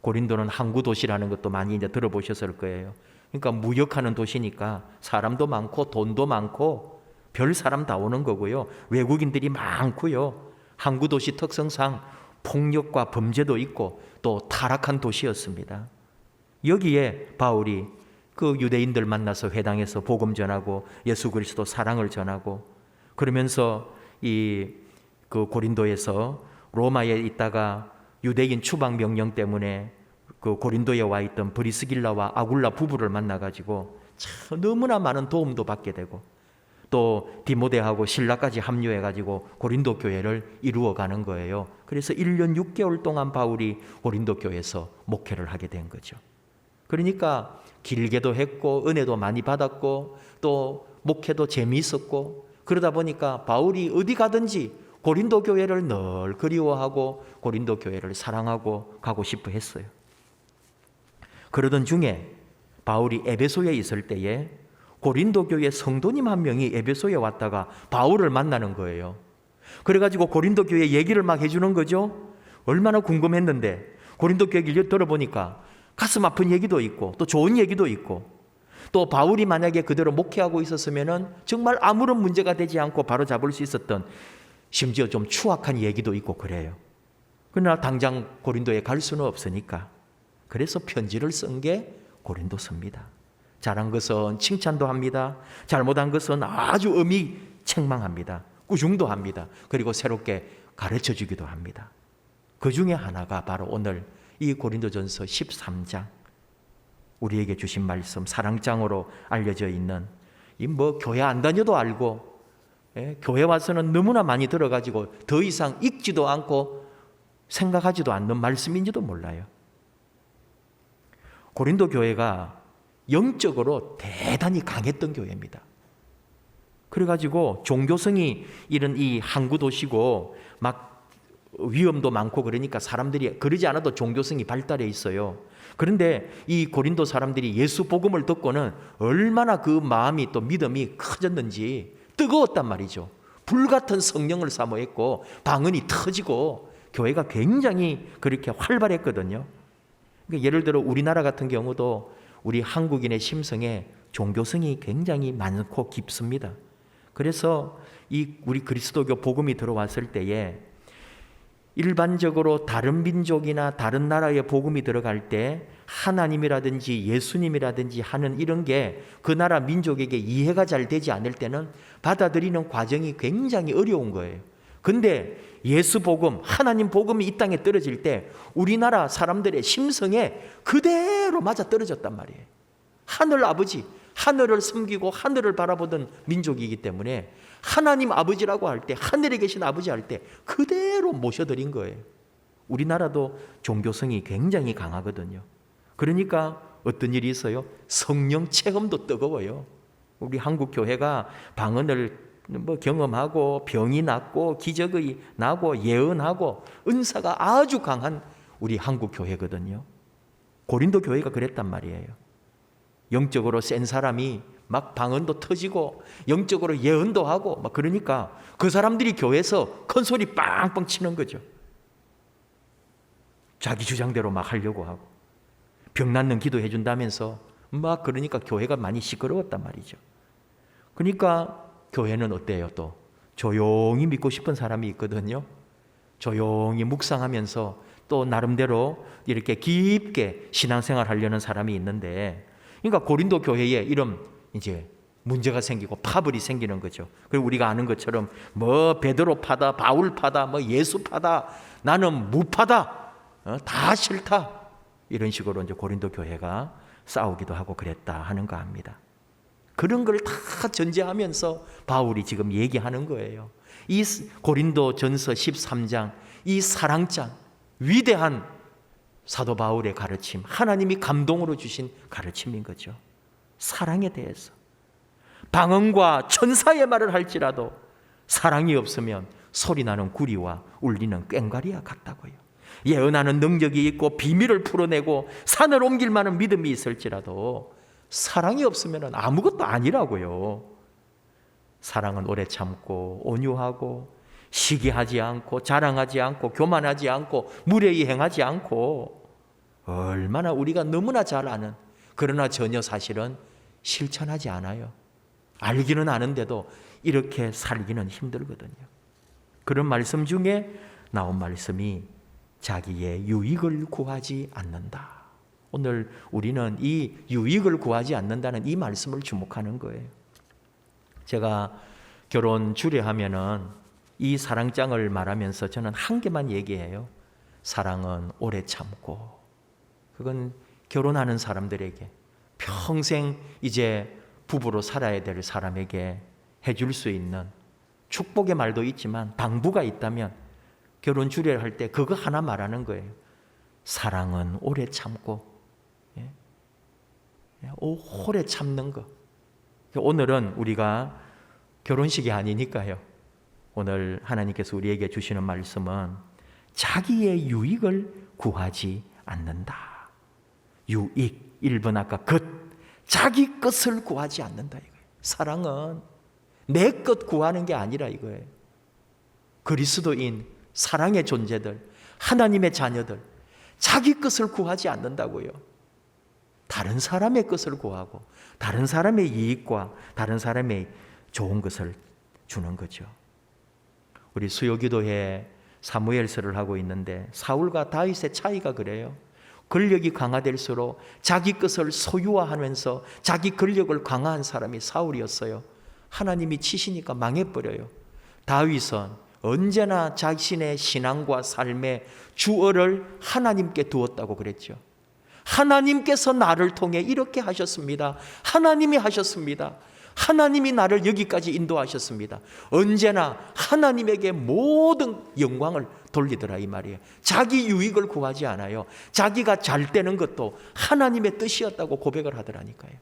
고린도는 항구 도시라는 것도 많이 이제 들어보셨을 거예요. 그러니까 무역하는 도시니까 사람도 많고 돈도 많고 별 사람 다 오는 거고요. 외국인들이 많고요. 항구 도시 특성상 폭력과 범죄도 있고 또 타락한 도시였습니다. 여기에 바울이 그 유대인들 만나서 회당에서 복음 전하고 예수 그리스도 사랑을 전하고 그러면서 그 고린도에서 로마에 있다가 유대인 추방 명령 때문에 그 고린도에 와 있던 브리스길라와 아굴라 부부를 만나가지고 참 너무나 많은 도움도 받게 되고 또 디모데하고 신라까지 합류해가지고 고린도 교회를 이루어가는 거예요. 그래서 1년 6개월 동안 바울이 고린도 교회에서 목회를 하게 된 거죠. 그러니까 길게도 했고 은혜도 많이 받았고 또 목회도 재미있었고 그러다 보니까 바울이 어디 가든지 고린도 교회를 늘 그리워하고 고린도 교회를 사랑하고 가고 싶어 했어요. 그러던 중에 바울이 에베소에 있을 때에 고린도 교회 성도님 한 명이 에베소에 왔다가 바울을 만나는 거예요. 그래가지고 고린도 교회 얘기를 막 해주는 거죠. 얼마나 궁금했는데 고린도 교회 얘기를 들어보니까 가슴 아픈 얘기도 있고 또 좋은 얘기도 있고 또 바울이 만약에 그대로 목회하고 있었으면 정말 아무런 문제가 되지 않고 바로 잡을 수 있었던 심지어 좀 추악한 얘기도 있고 그래요. 그러나 당장 고린도에 갈 수는 없으니까 그래서 편지를 쓴 게 고린도서입니다. 잘한 것은 칭찬도 합니다. 잘못한 것은 아주 엄히 책망합니다. 꾸중도 합니다. 그리고 새롭게 가르쳐 주기도 합니다. 그 중에 하나가 바로 오늘 이 고린도전서 13장 우리에게 주신 말씀 사랑장으로 알려져 있는 이 뭐 교회 안 다녀도 알고 교회 와서는 너무나 많이 들어가지고 더 이상 읽지도 않고 생각하지도 않는 말씀인지도 몰라요. 고린도 교회가 영적으로 대단히 강했던 교회입니다. 그래가지고 종교성이 이런 이 항구 도시고 막 위험도 많고 그러니까 사람들이 그러지 않아도 종교성이 발달해 있어요. 그런데 이 고린도 사람들이 예수 복음을 듣고는 얼마나 그 마음이 또 믿음이 커졌는지 뜨거웠단 말이죠. 불같은 성령을 사모했고 방언이 터지고 교회가 굉장히 그렇게 활발했거든요. 그러니까 예를 들어 우리나라 같은 경우도 우리 한국인의 심성에 종교성이 굉장히 많고 깊습니다. 그래서 우리 그리스도교 복음이 들어왔을 때에 일반적으로 다른 민족이나 다른 나라의 복음이 들어갈 때 하나님이라든지 예수님이라든지 하는 이런 게 그 나라 민족에게 이해가 잘 되지 않을 때는 받아들이는 과정이 굉장히 어려운 거예요. 근데 예수 복음, 하나님 복음이 이 땅에 떨어질 때 우리나라 사람들의 심성에 그대로 맞아 떨어졌단 말이에요. 하늘 아버지, 하늘을 섬기고 하늘을 바라보던 민족이기 때문에 하나님 아버지라고 할 때, 하늘에 계신 아버지 할 때 그대로 모셔드린 거예요. 우리나라도 종교성이 굉장히 강하거든요. 그러니까 어떤 일이 있어요? 성령 체험도 뜨거워요. 우리 한국 교회가 방언을 경험하고 병이 낫고 기적이 나고 예언하고 은사가 아주 강한 우리 한국 교회거든요. 고린도 교회가 그랬단 말이에요. 영적으로 센 사람이 막 방언도 터지고 영적으로 예언도 하고 막 그러니까 그 사람들이 교회에서 큰 소리 빵빵 치는 거죠. 자기 주장대로 막 하려고 하고 병 낫는 기도해 준다면서 막 그러니까 교회가 많이 시끄러웠단 말이죠. 그러니까 교회는 어때요? 또 조용히 믿고 싶은 사람이 있거든요. 조용히 묵상하면서 또 나름대로 이렇게 깊게 신앙생활 하려는 사람이 있는데, 그러니까 고린도 교회에 이런 이제 문제가 생기고 파벌이 생기는 거죠. 그리고 우리가 아는 것처럼 뭐 베드로 파다, 바울 파다, 뭐 예수 파다, 나는 무파다, 다 싫다, 이런 식으로 이제 고린도 교회가 싸우기도 하고 그랬다 하는 거 압니다. 그런 걸 다 전제하면서 바울이 지금 얘기하는 거예요. 이 고린도 전서 13장, 이 사랑장, 위대한 사도 바울의 가르침, 하나님이 감동으로 주신 가르침인 거죠. 사랑에 대해서. 방언과 천사의 말을 할지라도 사랑이 없으면 소리나는 구리와 울리는 꽹과리와 같다고요. 예언하는 능력이 있고 비밀을 풀어내고 산을 옮길 만한 믿음이 있을지라도 사랑이 없으면 아무것도 아니라고요. 사랑은 오래 참고 온유하고 시기하지 않고 자랑하지 않고 교만하지 않고 무례히 행하지 않고, 얼마나 우리가 너무나 잘 아는, 그러나 전혀 사실은 실천하지 않아요. 알기는 아는데도 이렇게 살기는 힘들거든요. 그런 말씀 중에 나온 말씀이 자기의 유익을 구하지 않는다. 오늘 우리는 이 유익을 구하지 않는다는 이 말씀을 주목하는 거예요. 제가 결혼 주례하면은 이 사랑장을 말하면서 저는 한 개만 얘기해요. 사랑은 오래 참고. 그건 결혼하는 사람들에게, 평생 이제 부부로 살아야 될 사람에게 해줄 수 있는 축복의 말도 있지만 당부가 있다면 결혼 주례를 할 때 그거 하나 말하는 거예요. 사랑은 오래 참고. 오래 참는 거. 오늘은 우리가 결혼식이 아니니까요. 오늘 하나님께서 우리에게 주시는 말씀은 자기의 유익을 구하지 않는다. 유익, 1번 아까 것, 자기 것을 구하지 않는다 이거예요. 사랑은 내 것 구하는 게 아니라 이거예요. 그리스도인, 사랑의 존재들, 하나님의 자녀들, 자기 것을 구하지 않는다고요. 다른 사람의 것을 구하고 다른 사람의 이익과 다른 사람의 좋은 것을 주는 거죠. 우리 수요기도회 사무엘서를 하고 있는데 사울과 다윗의 차이가 그래요. 권력이 강화될수록 자기 것을 소유화하면서 자기 권력을 강화한 사람이 사울이었어요. 하나님이 치시니까 망해버려요. 다윗은 언제나 자신의 신앙과 삶의 주어를 하나님께 두었다고 그랬죠. 하나님께서 나를 통해 이렇게 하셨습니다. 하나님이 하셨습니다. 하나님이 나를 여기까지 인도하셨습니다. 언제나 하나님에게 모든 영광을 돌리더라 이 말이에요. 자기 유익을 구하지 않아요. 자기가 잘 되는 것도 하나님의 뜻이었다고 고백을 하더라니까요.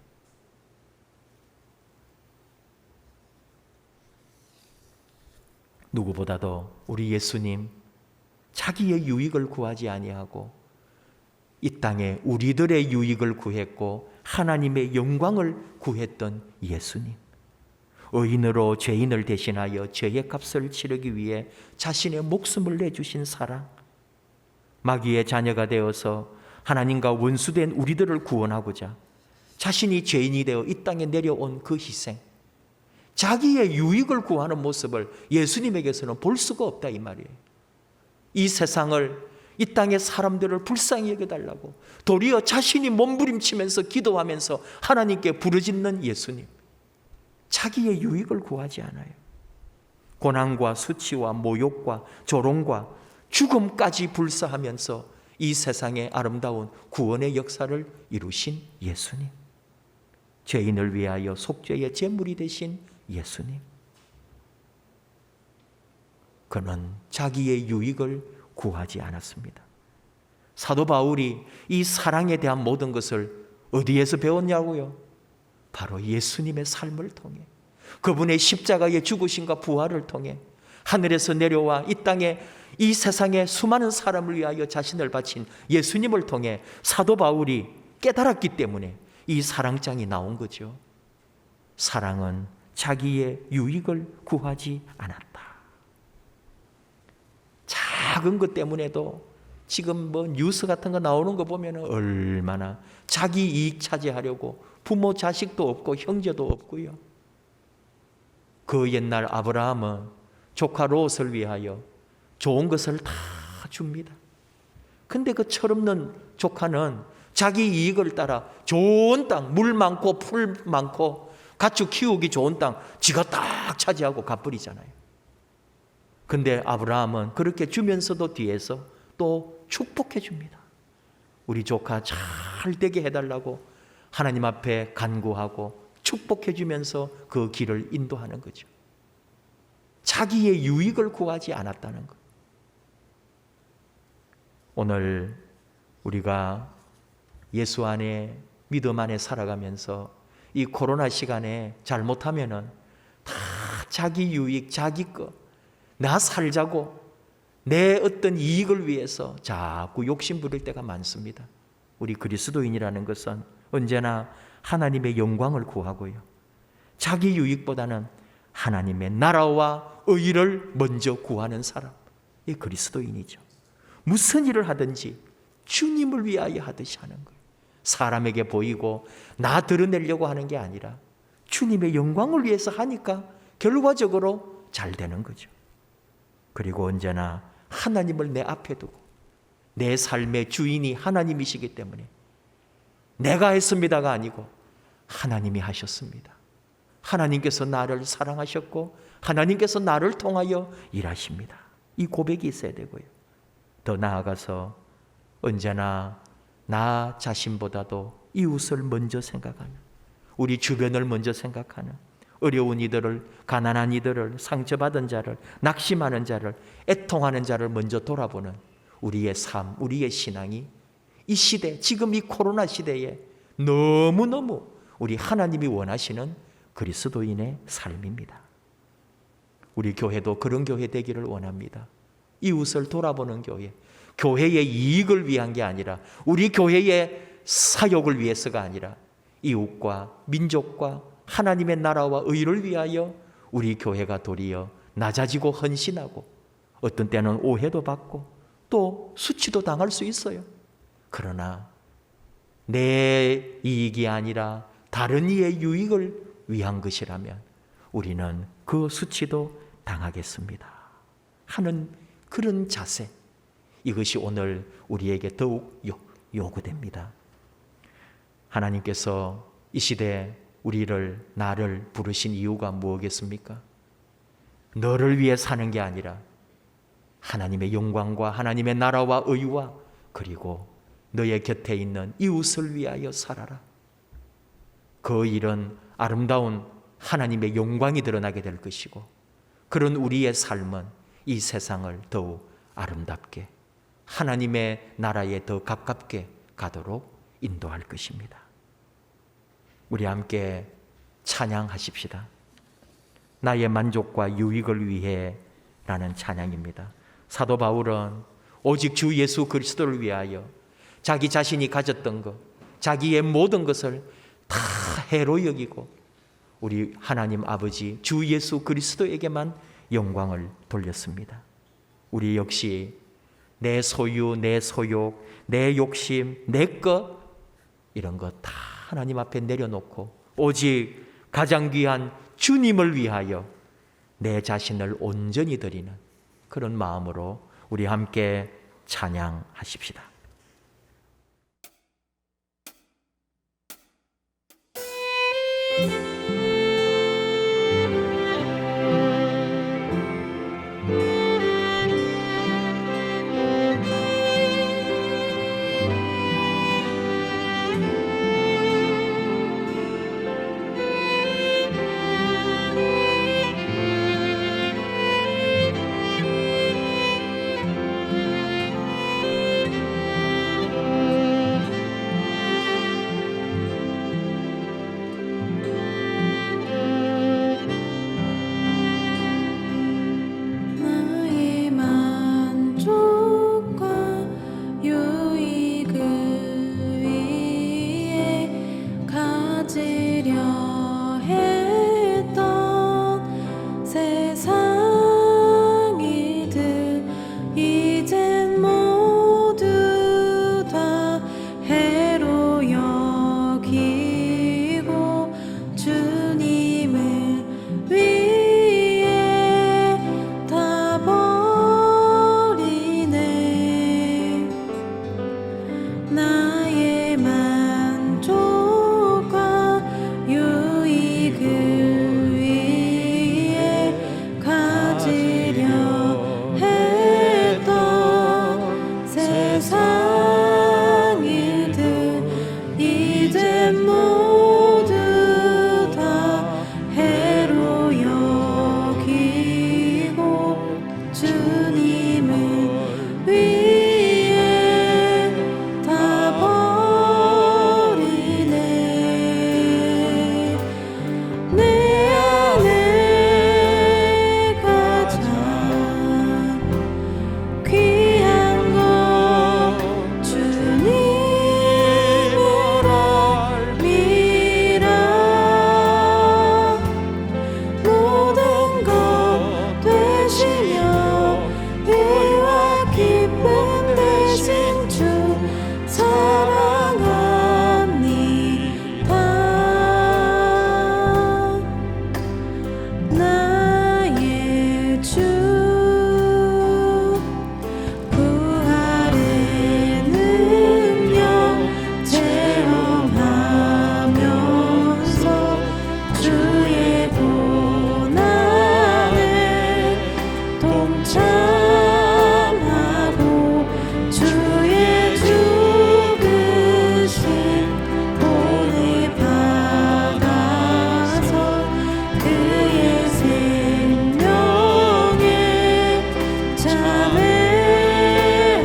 누구보다도 우리 예수님 자기의 유익을 구하지 아니하고 이 땅에 우리들의 유익을 구했고 하나님의 영광을 구했던 예수님, 의인으로 죄인을 대신하여 죄의 값을 치르기 위해 자신의 목숨을 내주신 사랑, 마귀의 자녀가 되어서 하나님과 원수된 우리들을 구원하고자 자신이 죄인이 되어 이 땅에 내려온 그 희생, 자기의 유익을 구하는 모습을 예수님에게서는 볼 수가 없다 이 말이에요. 이 세상을, 이 땅의 사람들을 불쌍히 여겨달라고 도리어 자신이 몸부림치면서 기도하면서 하나님께 부르짖는 예수님, 자기의 유익을 구하지 않아요. 고난과 수치와 모욕과 조롱과 죽음까지 불사하면서 이 세상의 아름다운 구원의 역사를 이루신 예수님, 죄인을 위하여 속죄의 제물이 되신 예수님, 그는 자기의 유익을 구하지 않았습니다. 사도 바울이 이 사랑에 대한 모든 것을 어디에서 배웠냐고요? 바로 예수님의 삶을 통해, 그분의 십자가의 죽으심과 부활을 통해, 하늘에서 내려와 이 땅에 이 세상의 수많은 사람을 위하여 자신을 바친 예수님을 통해 사도 바울이 깨달았기 때문에 이 사랑장이 나온 거죠. 사랑은 자기의 유익을 구하지 않았다. 작은 것 때문에도 지금 뭐 뉴스 같은 거 나오는 거 보면 얼마나 자기 이익 차지하려고 부모 자식도 없고 형제도 없고요. 그 옛날 아브라함은 조카 롯을 위하여 좋은 것을 다 줍니다. 근데 그 철없는 조카는 자기 이익을 따라 좋은 땅, 물 많고 풀 많고 가축 키우기 좋은 땅 지가 딱 차지하고 가버리잖아요. 근데 아브라함은 그렇게 주면서도 뒤에서 또 축복해 줍니다. 우리 조카 잘 되게 해달라고 하나님 앞에 간구하고 축복해 주면서 그 길을 인도하는 거죠. 자기의 유익을 구하지 않았다는 것. 오늘 우리가 예수 안에, 믿음 안에 살아가면서 이 코로나 시간에 잘못하면은 다 자기 유익, 자기 거, 나 살자고 내 어떤 이익을 위해서 자꾸 욕심 부릴 때가 많습니다. 우리 그리스도인이라는 것은 언제나 하나님의 영광을 구하고요, 자기 유익보다는 하나님의 나라와 의를 먼저 구하는 사람, 이 그리스도인이죠. 무슨 일을 하든지 주님을 위하여 하듯이 하는 거예요. 사람에게 보이고 나 드러내려고 하는 게 아니라 주님의 영광을 위해서 하니까 결과적으로 잘 되는 거죠. 그리고 언제나 하나님을 내 앞에 두고, 내 삶의 주인이 하나님이시기 때문에 내가 했습니다가 아니고 하나님이 하셨습니다. 하나님께서 나를 사랑하셨고 하나님께서 나를 통하여 일하십니다. 이 고백이 있어야 되고요. 더 나아가서 언제나 나 자신보다도 이웃을 먼저 생각하는, 우리 주변을 먼저 생각하는, 어려운 이들을, 가난한 이들을, 상처받은 자를, 낙심하는 자를, 애통하는 자를 먼저 돌아보는 우리의 삶, 우리의 신앙이 이 시대, 지금 이 코로나 시대에 너무너무 우리 하나님이 원하시는 그리스도인의 삶입니다. 우리 교회도 그런 교회 되기를 원합니다. 이웃을 돌아보는 교회, 교회의 이익을 위한 게 아니라, 우리 교회의 사역을 위해서가 아니라 이웃과 민족과 하나님의 나라와 의를 위하여 우리 교회가 도리어 낮아지고 헌신하고, 어떤 때는 오해도 받고 또 수치도 당할 수 있어요. 그러나 내 이익이 아니라 다른 이의 유익을 위한 것이라면 우리는 그 수치도 당하겠습니다 하는 그런 자세, 이것이 오늘 우리에게 더욱 요구됩니다. 하나님께서 이 시대에 우리를, 나를 부르신 이유가 무엇이겠습니까? 너를 위해 사는 게 아니라 하나님의 영광과 하나님의 나라와 의와, 그리고 너의 곁에 있는 이웃을 위하여 살아라. 그 일은 아름다운 하나님의 영광이 드러나게 될 것이고, 그런 우리의 삶은 이 세상을 더욱 아름답게, 하나님의 나라에 더 가깝게 가도록 인도할 것입니다. 우리 함께 찬양하십시다. 나의 만족과 유익을 위해 라는 찬양입니다. 사도 바울은 오직 주 예수 그리스도를 위하여 자기 자신이 가졌던 것, 자기의 모든 것을 다 해로 여기고 우리 하나님 아버지 주 예수 그리스도에게만 영광을 돌렸습니다. 우리 역시 내 소유, 내 소욕, 내 욕심, 내 것, 이런 것 다 하나님 앞에 내려놓고 오직 가장 귀한 주님을 위하여 내 자신을 온전히 드리는 그런 마음으로 우리 함께 찬양하십시다. 나의 만족과 유익을 위해 가지려 했던 세상 일들 이젠 모두 다 해로 여기고 주님을 위해 다 버리네. 나의 만족과 유익을 위해 가지려 했던 세상 일들 이젠 모두 다 해로 여기고 주님을 위해 다 버리네. 내 안에 가장 귀한 것 주님을 알미라. 모든 것 되시며 의와 기쁨 되신 주 사랑합니다. 나의 주 부활의 능력 체험하면서 주의 고난에 동참하고 주의 죽으심 본을 받아서 그의 생명에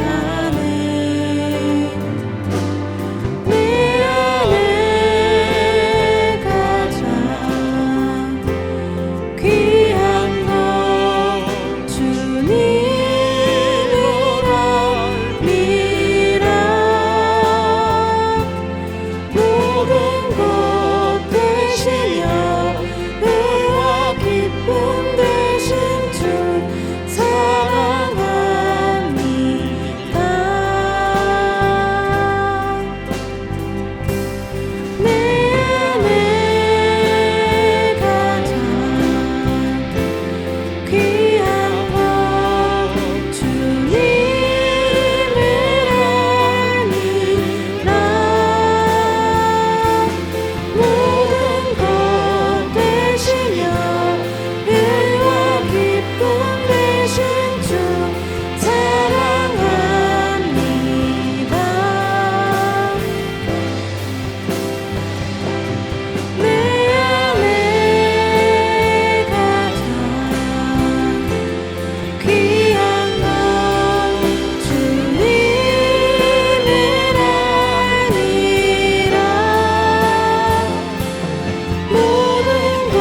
참회하네. 내 안에 가장 귀한 것 주님을 알미라. 모든 것 되시며 의와 기쁨 되신 주 사랑합니다. 내 안에 가장 귀한 것 주님을 알미라. 모든 것 되시며 의와 기쁨 되신 주 사랑합니다. 내 안에 가장 귀한 것 주님을 알미라. 모든 것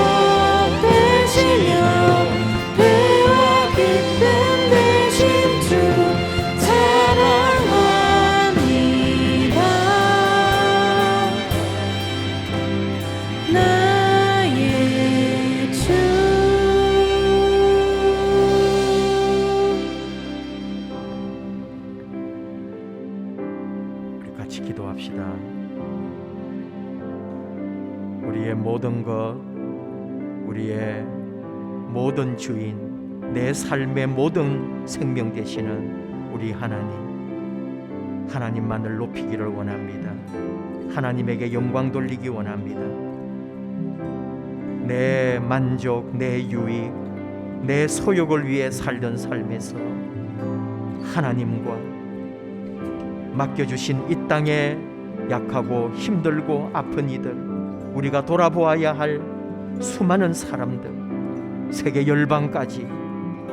되시며 의와 기쁨 되신 주 사랑합니다. 나의 주. 우리 같이 기도합시다. 우리의 모든 것, 우리의 모든 주인, 내 삶의 모든 생명 되시는 우리 하나님만을 높이기를 원합니다. 하나님에게 영광 돌리기 원합니다. 내 만족, 내 유익, 내 소욕을 위해 살던 삶에서 하나님과 맡겨주신 이 땅에 약하고 힘들고 아픈 이들, 우리가 돌아보아야 할 수많은 사람들, 세계 열방까지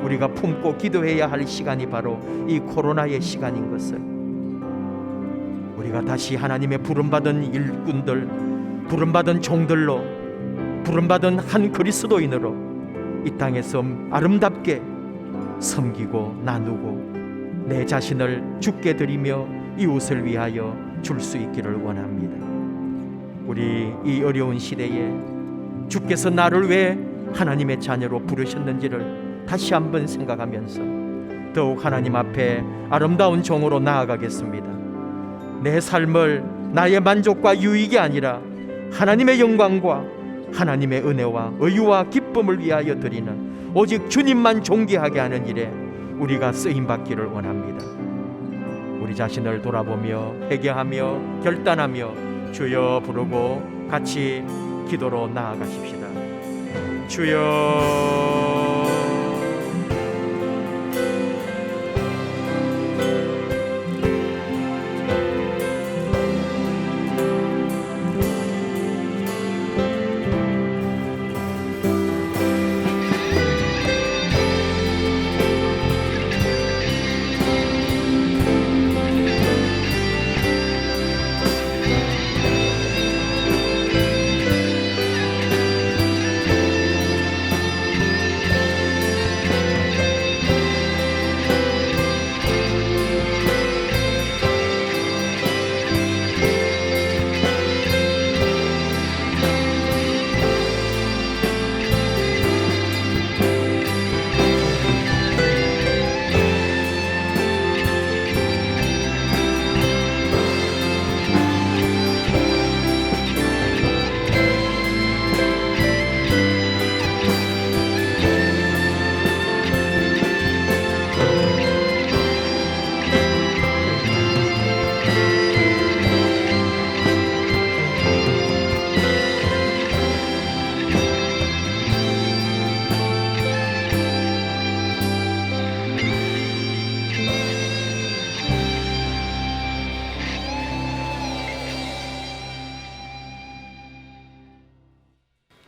우리가 품고 기도해야 할 시간이 바로 이 코로나의 시간인 것을, 우리가 다시 하나님의 부름받은 일꾼들, 부름받은 종들로, 부름받은 한 그리스도인으로 이 땅에서 아름답게 섬기고 나누고 내 자신을 주께 드리며 이웃을 위하여 줄 수 있기를 원합니다. 우리 이 어려운 시대에 주께서 나를 왜 하나님의 자녀로 부르셨는지를 다시 한번 생각하면서 더욱 하나님 앞에 아름다운 종으로 나아가겠습니다. 내 삶을 나의 만족과 유익이 아니라 하나님의 영광과 하나님의 은혜와 의유와 기쁨을 위하여 드리는 오직 주님만 존귀하게 하는 일에 우리가 쓰임받기를 원합니다. 우리 자신을 돌아보며 회개하며 결단하며 주여 부르고 같이 기도로 나아가십시다. 주여.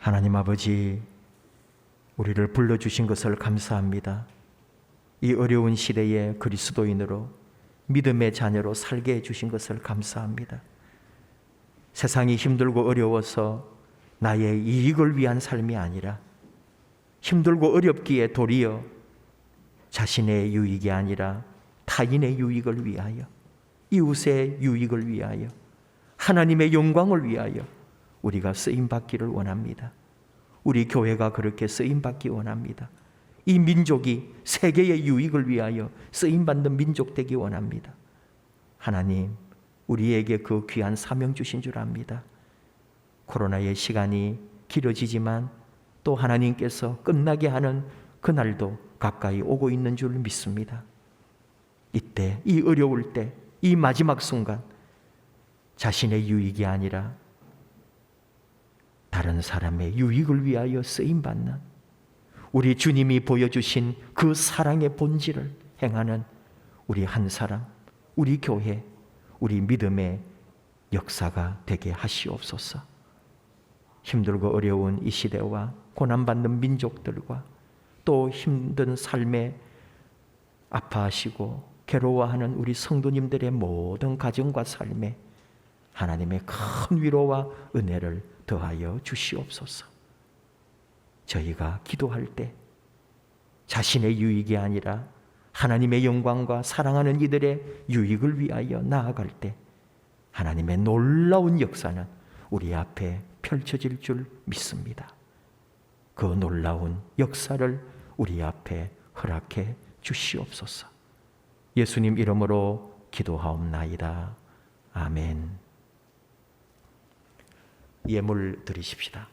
하나님 아버지, 우리를 불러주신 것을 감사합니다. 이 어려운 시대에 그리스도인으로 믿음의 자녀로 살게 해주신 것을 감사합니다. 세상이 힘들고 어려워서 나의 이익을 위한 삶이 아니라 힘들고 어렵기에 도리어 자신의 유익이 아니라 타인의 유익을 위하여, 이웃의 유익을 위하여, 하나님의 영광을 위하여 우리가 쓰임받기를 원합니다. 우리 교회가 그렇게 쓰임받기 원합니다. 이 민족이 세계의 유익을 위하여 쓰임받는 민족 되기 원합니다. 하나님, 우리에게 그 귀한 사명 주신 줄 압니다. 코로나의 시간이 길어지지만 또 하나님께서 끝나게 하는 그날도 가까이 오고 있는 줄 믿습니다. 이때, 이 어려울 때, 이 마지막 순간 자신의 유익이 아니라 다른 사람의 유익을 위하여 쓰임받는 우리 주님이 보여주신 그 사랑의 본질을 행하는 우리 한 사람, 우리 교회, 우리 믿음의 역사가 되게 하시옵소서. 힘들고 어려운 이 시대와 고난받는 민족들과 또 힘든 삶에 아파하시고 괴로워하는 우리 성도님들의 모든 가정과 삶에 하나님의 큰 위로와 은혜를 더하여 주시옵소서. 저희가 기도할 때 자신의 유익이 아니라 하나님의 영광과 사랑하는 이들의 유익을 위하여 나아갈 때 하나님의 놀라운 역사는 우리 앞에 펼쳐질 줄 믿습니다. 그 놀라운 역사를 우리 앞에 허락해 주시옵소서. 예수님 이름으로 기도하옵나이다. 아멘. 예물 드리십시다.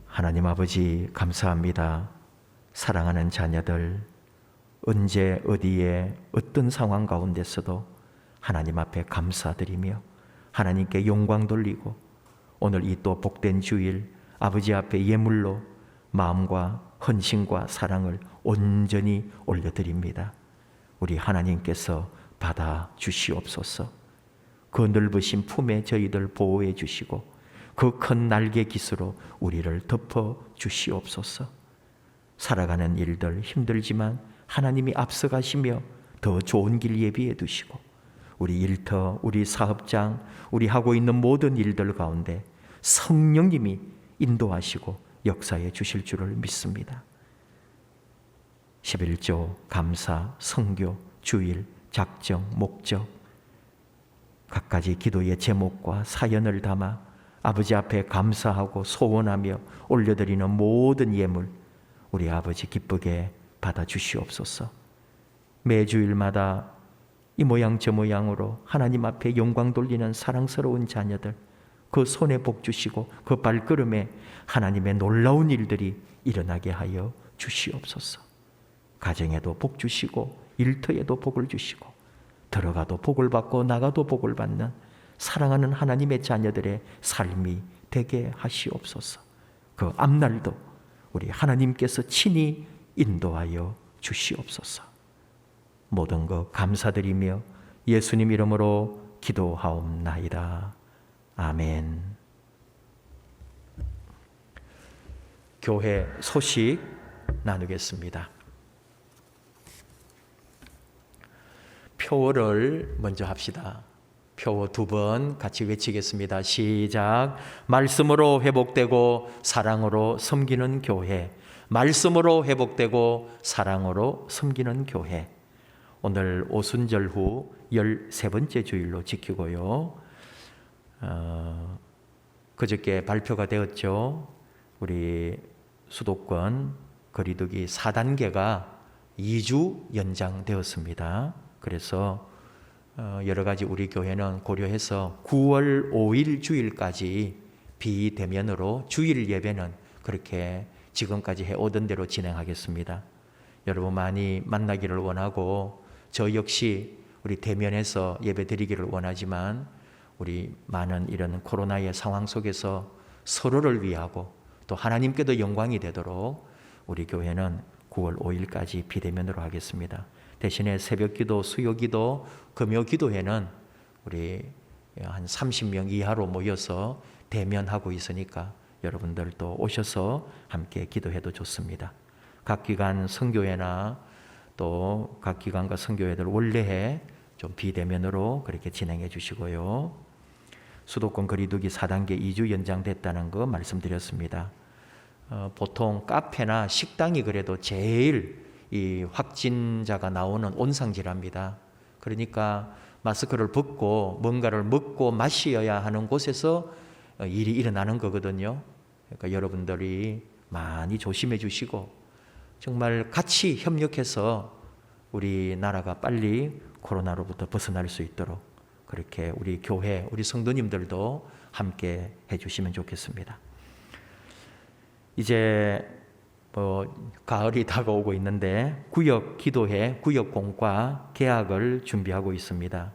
하나님 아버지 감사합니다. 사랑하는 자녀들, 언제 어디에 어떤 상황 가운데서도 하나님 앞에 감사드리며 하나님께 영광 돌리고 오늘 이 또 복된 주일 아버지 앞에 예물로 마음과 헌신과 사랑을 온전히 올려드립니다. 우리 하나님께서 받아 주시옵소서. 그 넓으신 품에 저희들 보호해 주시고 그 큰 날개 깃으로 우리를 덮어 주시옵소서. 살아가는 일들 힘들지만 하나님이 앞서가시며 더 좋은 길 예비해 두시고 우리 일터, 우리 사업장, 우리 하고 있는 모든 일들 가운데 성령님이 인도하시고 역사해 주실 줄을 믿습니다. 11조, 감사, 성교, 주일, 작정, 목적 각가지 기도의 제목과 사연을 담아 아버지 앞에 감사하고 소원하며 올려드리는 모든 예물 우리 아버지 기쁘게 받아주시옵소서. 매주일마다 이 모양 저 모양으로 하나님 앞에 영광 돌리는 사랑스러운 자녀들 그 손에 복 주시고 그 발걸음에 하나님의 놀라운 일들이 일어나게 하여 주시옵소서. 가정에도 복 주시고 일터에도 복을 주시고 들어가도 복을 받고 나가도 복을 받는 사랑하는 하나님의 자녀들의 삶이 되게 하시옵소서. 그 앞날도 우리 하나님께서 친히 인도하여 주시옵소서. 모든 것 감사드리며 예수님 이름으로 기도하옵나이다. 아멘. 교회 소식 나누겠습니다. 표어를 먼저 합시다. 표어 2번 같이 외치겠습니다. 시작. 말씀으로 회복되고 사랑으로 섬기는 교회. 말씀으로 회복되고 사랑으로 섬기는 교회. 오늘 오순절 후 13번째 주일로 지키고요. 그저께 발표가 되었죠. 우리 수도권 거리두기 4단계가 2주 연장되었습니다. 그래서 여러 가지 우리 교회는 고려해서 9월 5일 주일까지 비대면으로 주일 예배는 그렇게 지금까지 해오던 대로 진행하겠습니다. 여러분 많이 만나기를 원하고 저 역시 우리 대면해서 예배 드리기를 원하지만 우리 많은 이런 코로나의 상황 속에서 서로를 위하고 또 하나님께도 영광이 되도록 우리 교회는 9월 5일까지 비대면으로 하겠습니다. 대신에 새벽기도, 수요기도, 금요기도에는 우리 한 30명 이하로 모여서 대면하고 있으니까 여러분들도 오셔서 함께 기도해도 좋습니다. 각 기관 선교회나 또 각 기관과 선교회들 원래해 좀 비대면으로 그렇게 진행해 주시고요. 수도권 거리두기 4단계 2주 연장됐다는 거 말씀드렸습니다. 보통 카페나 식당이 그래도 제일 이 확진자가 나오는 온상질합니다. 그러니까 마스크를 벗고 뭔가를 먹고 마셔야 하는 곳에서 일이 일어나는 거거든요. 그러니까 여러분들이 많이 조심해 주시고 정말 같이 협력해서 우리나라가 빨리 코로나로부터 벗어날 수 있도록 그렇게 우리 교회, 우리 성도님들도 함께 해주시면 좋겠습니다. 이제 가을이 다가오고 있는데 구역 기도회, 구역 공과 개학을 준비하고 있습니다.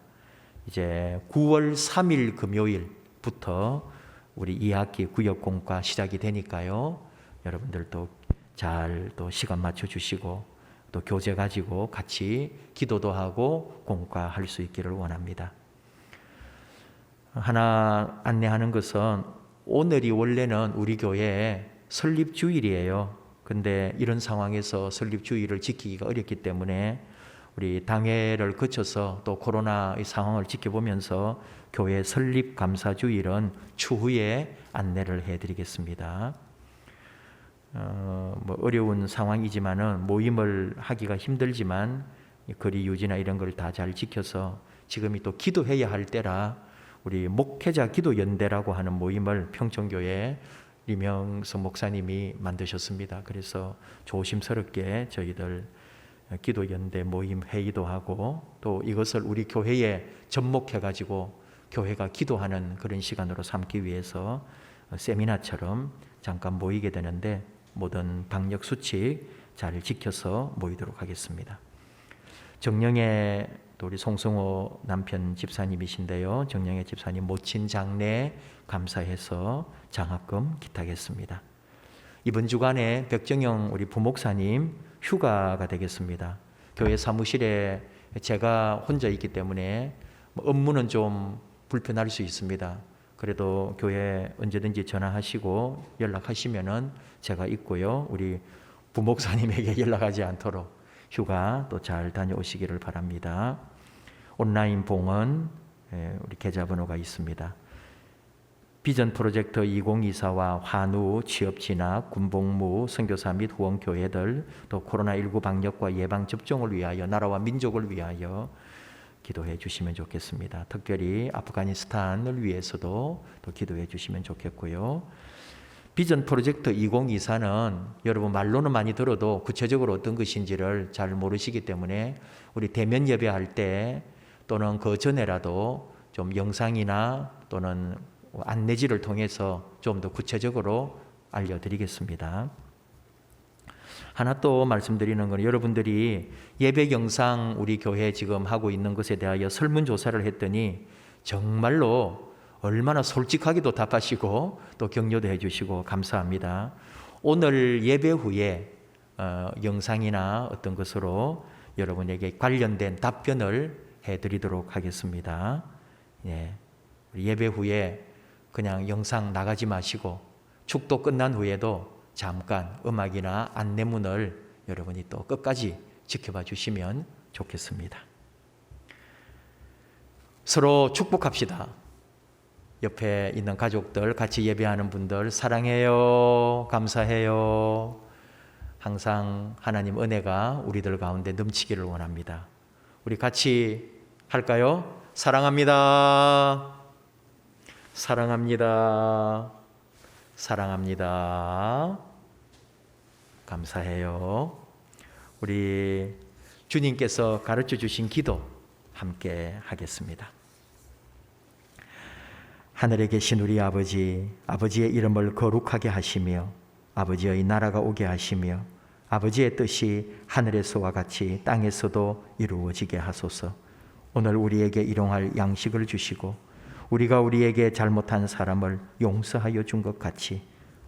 이제 9월 3일 금요일부터 우리 2학기 구역 공과 시작이 되니까요. 여러분들도 잘 또 시간 맞춰 주시고 또 교재 가지고 같이 기도도 하고 공과할 수 있기를 원합니다. 하나 안내하는 것은 오늘이 원래는 우리 교회 설립주일이에요. 근데 이런 상황에서 설립주일을 지키기가 어렵기 때문에 우리 당회를 거쳐서 또 코로나의 상황을 지켜보면서 교회 설립 감사주일은 추후에 안내를 해드리겠습니다. 뭐 어려운 상황이지만은 모임을 하기가 힘들지만 거리 유지나 이런 걸 다 잘 지켜서 지금이 또 기도해야 할 때라 우리 목회자 기도연대라고 하는 모임을 평촌교회 리명석 목사님이 만드셨습니다. 그래서 조심스럽게 저희들 기도연대 모임 회의도 하고 또 이것을 우리 교회에 접목해가지고 교회가 기도하는 그런 시간으로 삼기 위해서 세미나처럼 잠깐 모이게 되는데 모든 방역 수칙 잘 지켜서 모이도록 하겠습니다. 정령의 또 우리 송성호 남편 집사님이신데요. 정령의 집사님 모친 장례 감사해서 장학금 기타겠습니다. 이번 주간에 백정영 우리 부목사님 휴가가 되겠습니다. 교회 사무실에 제가 혼자 있기 때문에 업무는 좀 불편할 수 있습니다. 그래도 교회 언제든지 전화하시고 연락하시면은 제가 있고요. 우리 부목사님에게 연락하지 않도록 휴가 또 잘 다녀오시기를 바랍니다. 온라인 봉헌 우리 계좌번호가 있습니다. 비전 프로젝트 2024와 환우, 취업진학, 군복무, 선교사 및 후원교회들 또 코로나19 방역과 예방접종을 위하여 나라와 민족을 위하여 기도해 주시면 좋겠습니다. 특별히 아프가니스탄을 위해서도 또 기도해 주시면 좋겠고요. 비전 프로젝트 2024는 여러분 말로는 많이 들어도 구체적으로 어떤 것인지를 잘 모르시기 때문에 우리 대면 예배할 때 또는 그 전에라도 좀 영상이나 또는 안내지를 통해서 좀 더 구체적으로 알려드리겠습니다. 하나 또 말씀드리는 건 여러분들이 예배 영상 우리 교회 지금 하고 있는 것에 대하여 설문조사를 했더니 정말로 얼마나 솔직하게도 답하시고 또 격려도 해주시고 감사합니다. 오늘 예배 후에 영상이나 어떤 것으로 여러분에게 관련된 답변을 해드리도록 하겠습니다. 예, 예배 후에 그냥 영상 나가지 마시고 축도 끝난 후에도 잠깐 음악이나 안내문을 여러분이 또 끝까지 지켜봐 주시면 좋겠습니다. 서로 축복합시다. 옆에 있는 가족들, 같이 예배하는 분들 사랑해요, 감사해요. 항상 하나님 은혜가 우리들 가운데 넘치기를 원합니다. 우리 같이 할까요? 사랑합니다. 사랑합니다. 사랑합니다. 감사해요. 우리 주님께서 가르쳐 주신 기도 함께 하겠습니다. 하늘에 계신 우리 아버지, 아버지의 이름을 거룩하게 하시며 아버지의 나라가 오게 하시며 아버지의 뜻이 하늘에서와 같이 땅에서도 이루어지게 하소서. 오늘 우리에게 일용할 양식을 주시고 우리가 우리에게 잘못한 사람을 용서하여 준 것 같이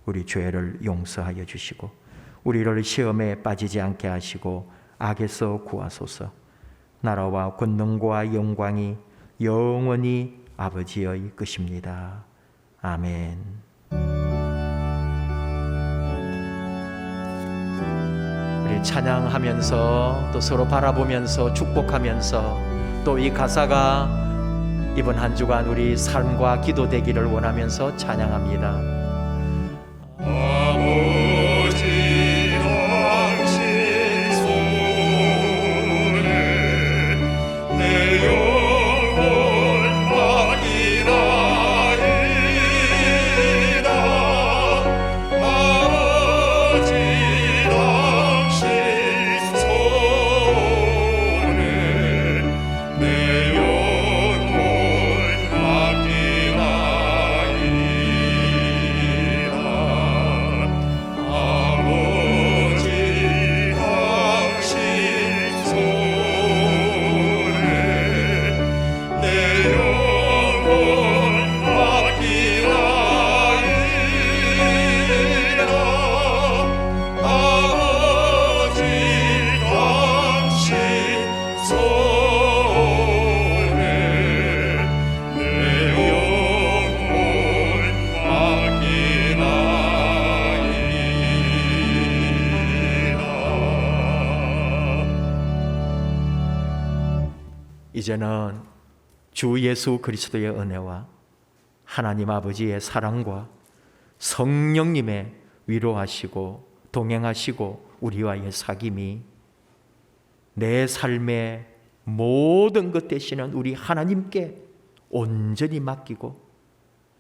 우리 죄를 용서하여 주시고 우리를 시험에 빠지지 않게 하시고 악에서 구하소서. 나라와 권능과 영광이 영원히 아버지의 것입니다. 아멘. 우리 찬양하면서 또 서로 바라보면서 축복하면서 또 이 가사가 이번 한 주간 우리 삶과 기도 되기를 원하면서 찬양합니다. 아버지 당신 손에 내 영혼 맡기나이다. 아버지 당신 손에 내 영혼 맡기나이다. 이제는 주 예수 그리스도의 은혜와 하나님 아버지의 사랑과 성령님의 위로하시고 동행하시고 우리와의 사귐이 내 삶의 모든 것 되시는 우리 하나님께 온전히 맡기고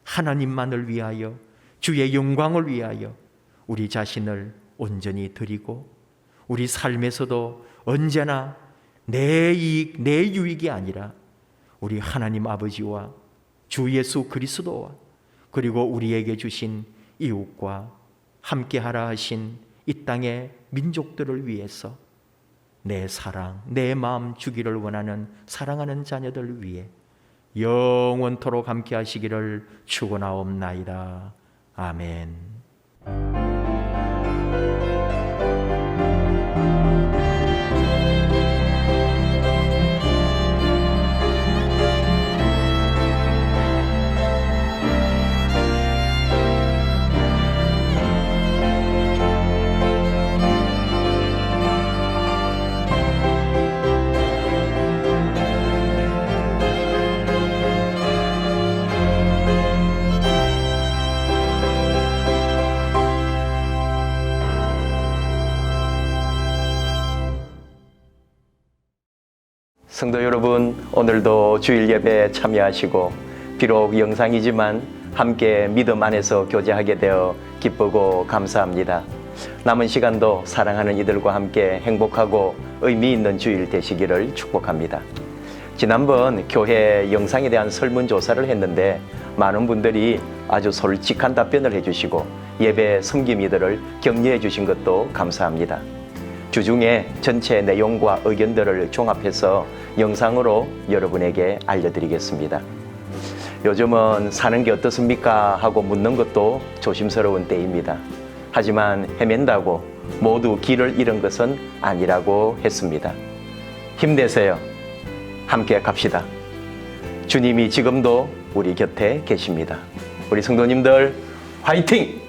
하나님만을 위하여 주의 영광을 위하여 우리 자신을 온전히 드리고 우리 삶에서도 언제나 내 이익, 내 유익이 아니라 우리 하나님 아버지와 주 예수 그리스도와 그리고 우리에게 주신 이웃과 함께하라 하신 이 땅의 민족들을 위해서 내 사랑, 내 마음 주기를 원하는 사랑하는 자녀들을 위해 영원토록 함께 하시기를 축원하옵나이다. 아멘. 성도 여러분, 오늘도 주일 예배에 참여하시고 비록 영상이지만 함께 믿음 안에서 교제하게 되어 기쁘고 감사합니다. 남은 시간도 사랑하는 이들과 함께 행복하고 의미 있는 주일 되시기를 축복합니다. 지난번 교회 영상에 대한 설문조사를 했는데 많은 분들이 아주 솔직한 답변을 해주시고 예배 섬김이들을 격려해 주신 것도 감사합니다. 주중에 전체 내용과 의견들을 종합해서 영상으로 여러분에게 알려드리겠습니다. 요즘은 사는 게 어떻습니까? 하고 묻는 것도 조심스러운 때입니다. 하지만 헤맨다고 모두 길을 잃은 것은 아니라고 했습니다. 힘내세요. 함께 갑시다. 주님이 지금도 우리 곁에 계십니다. 우리 성도님들 화이팅!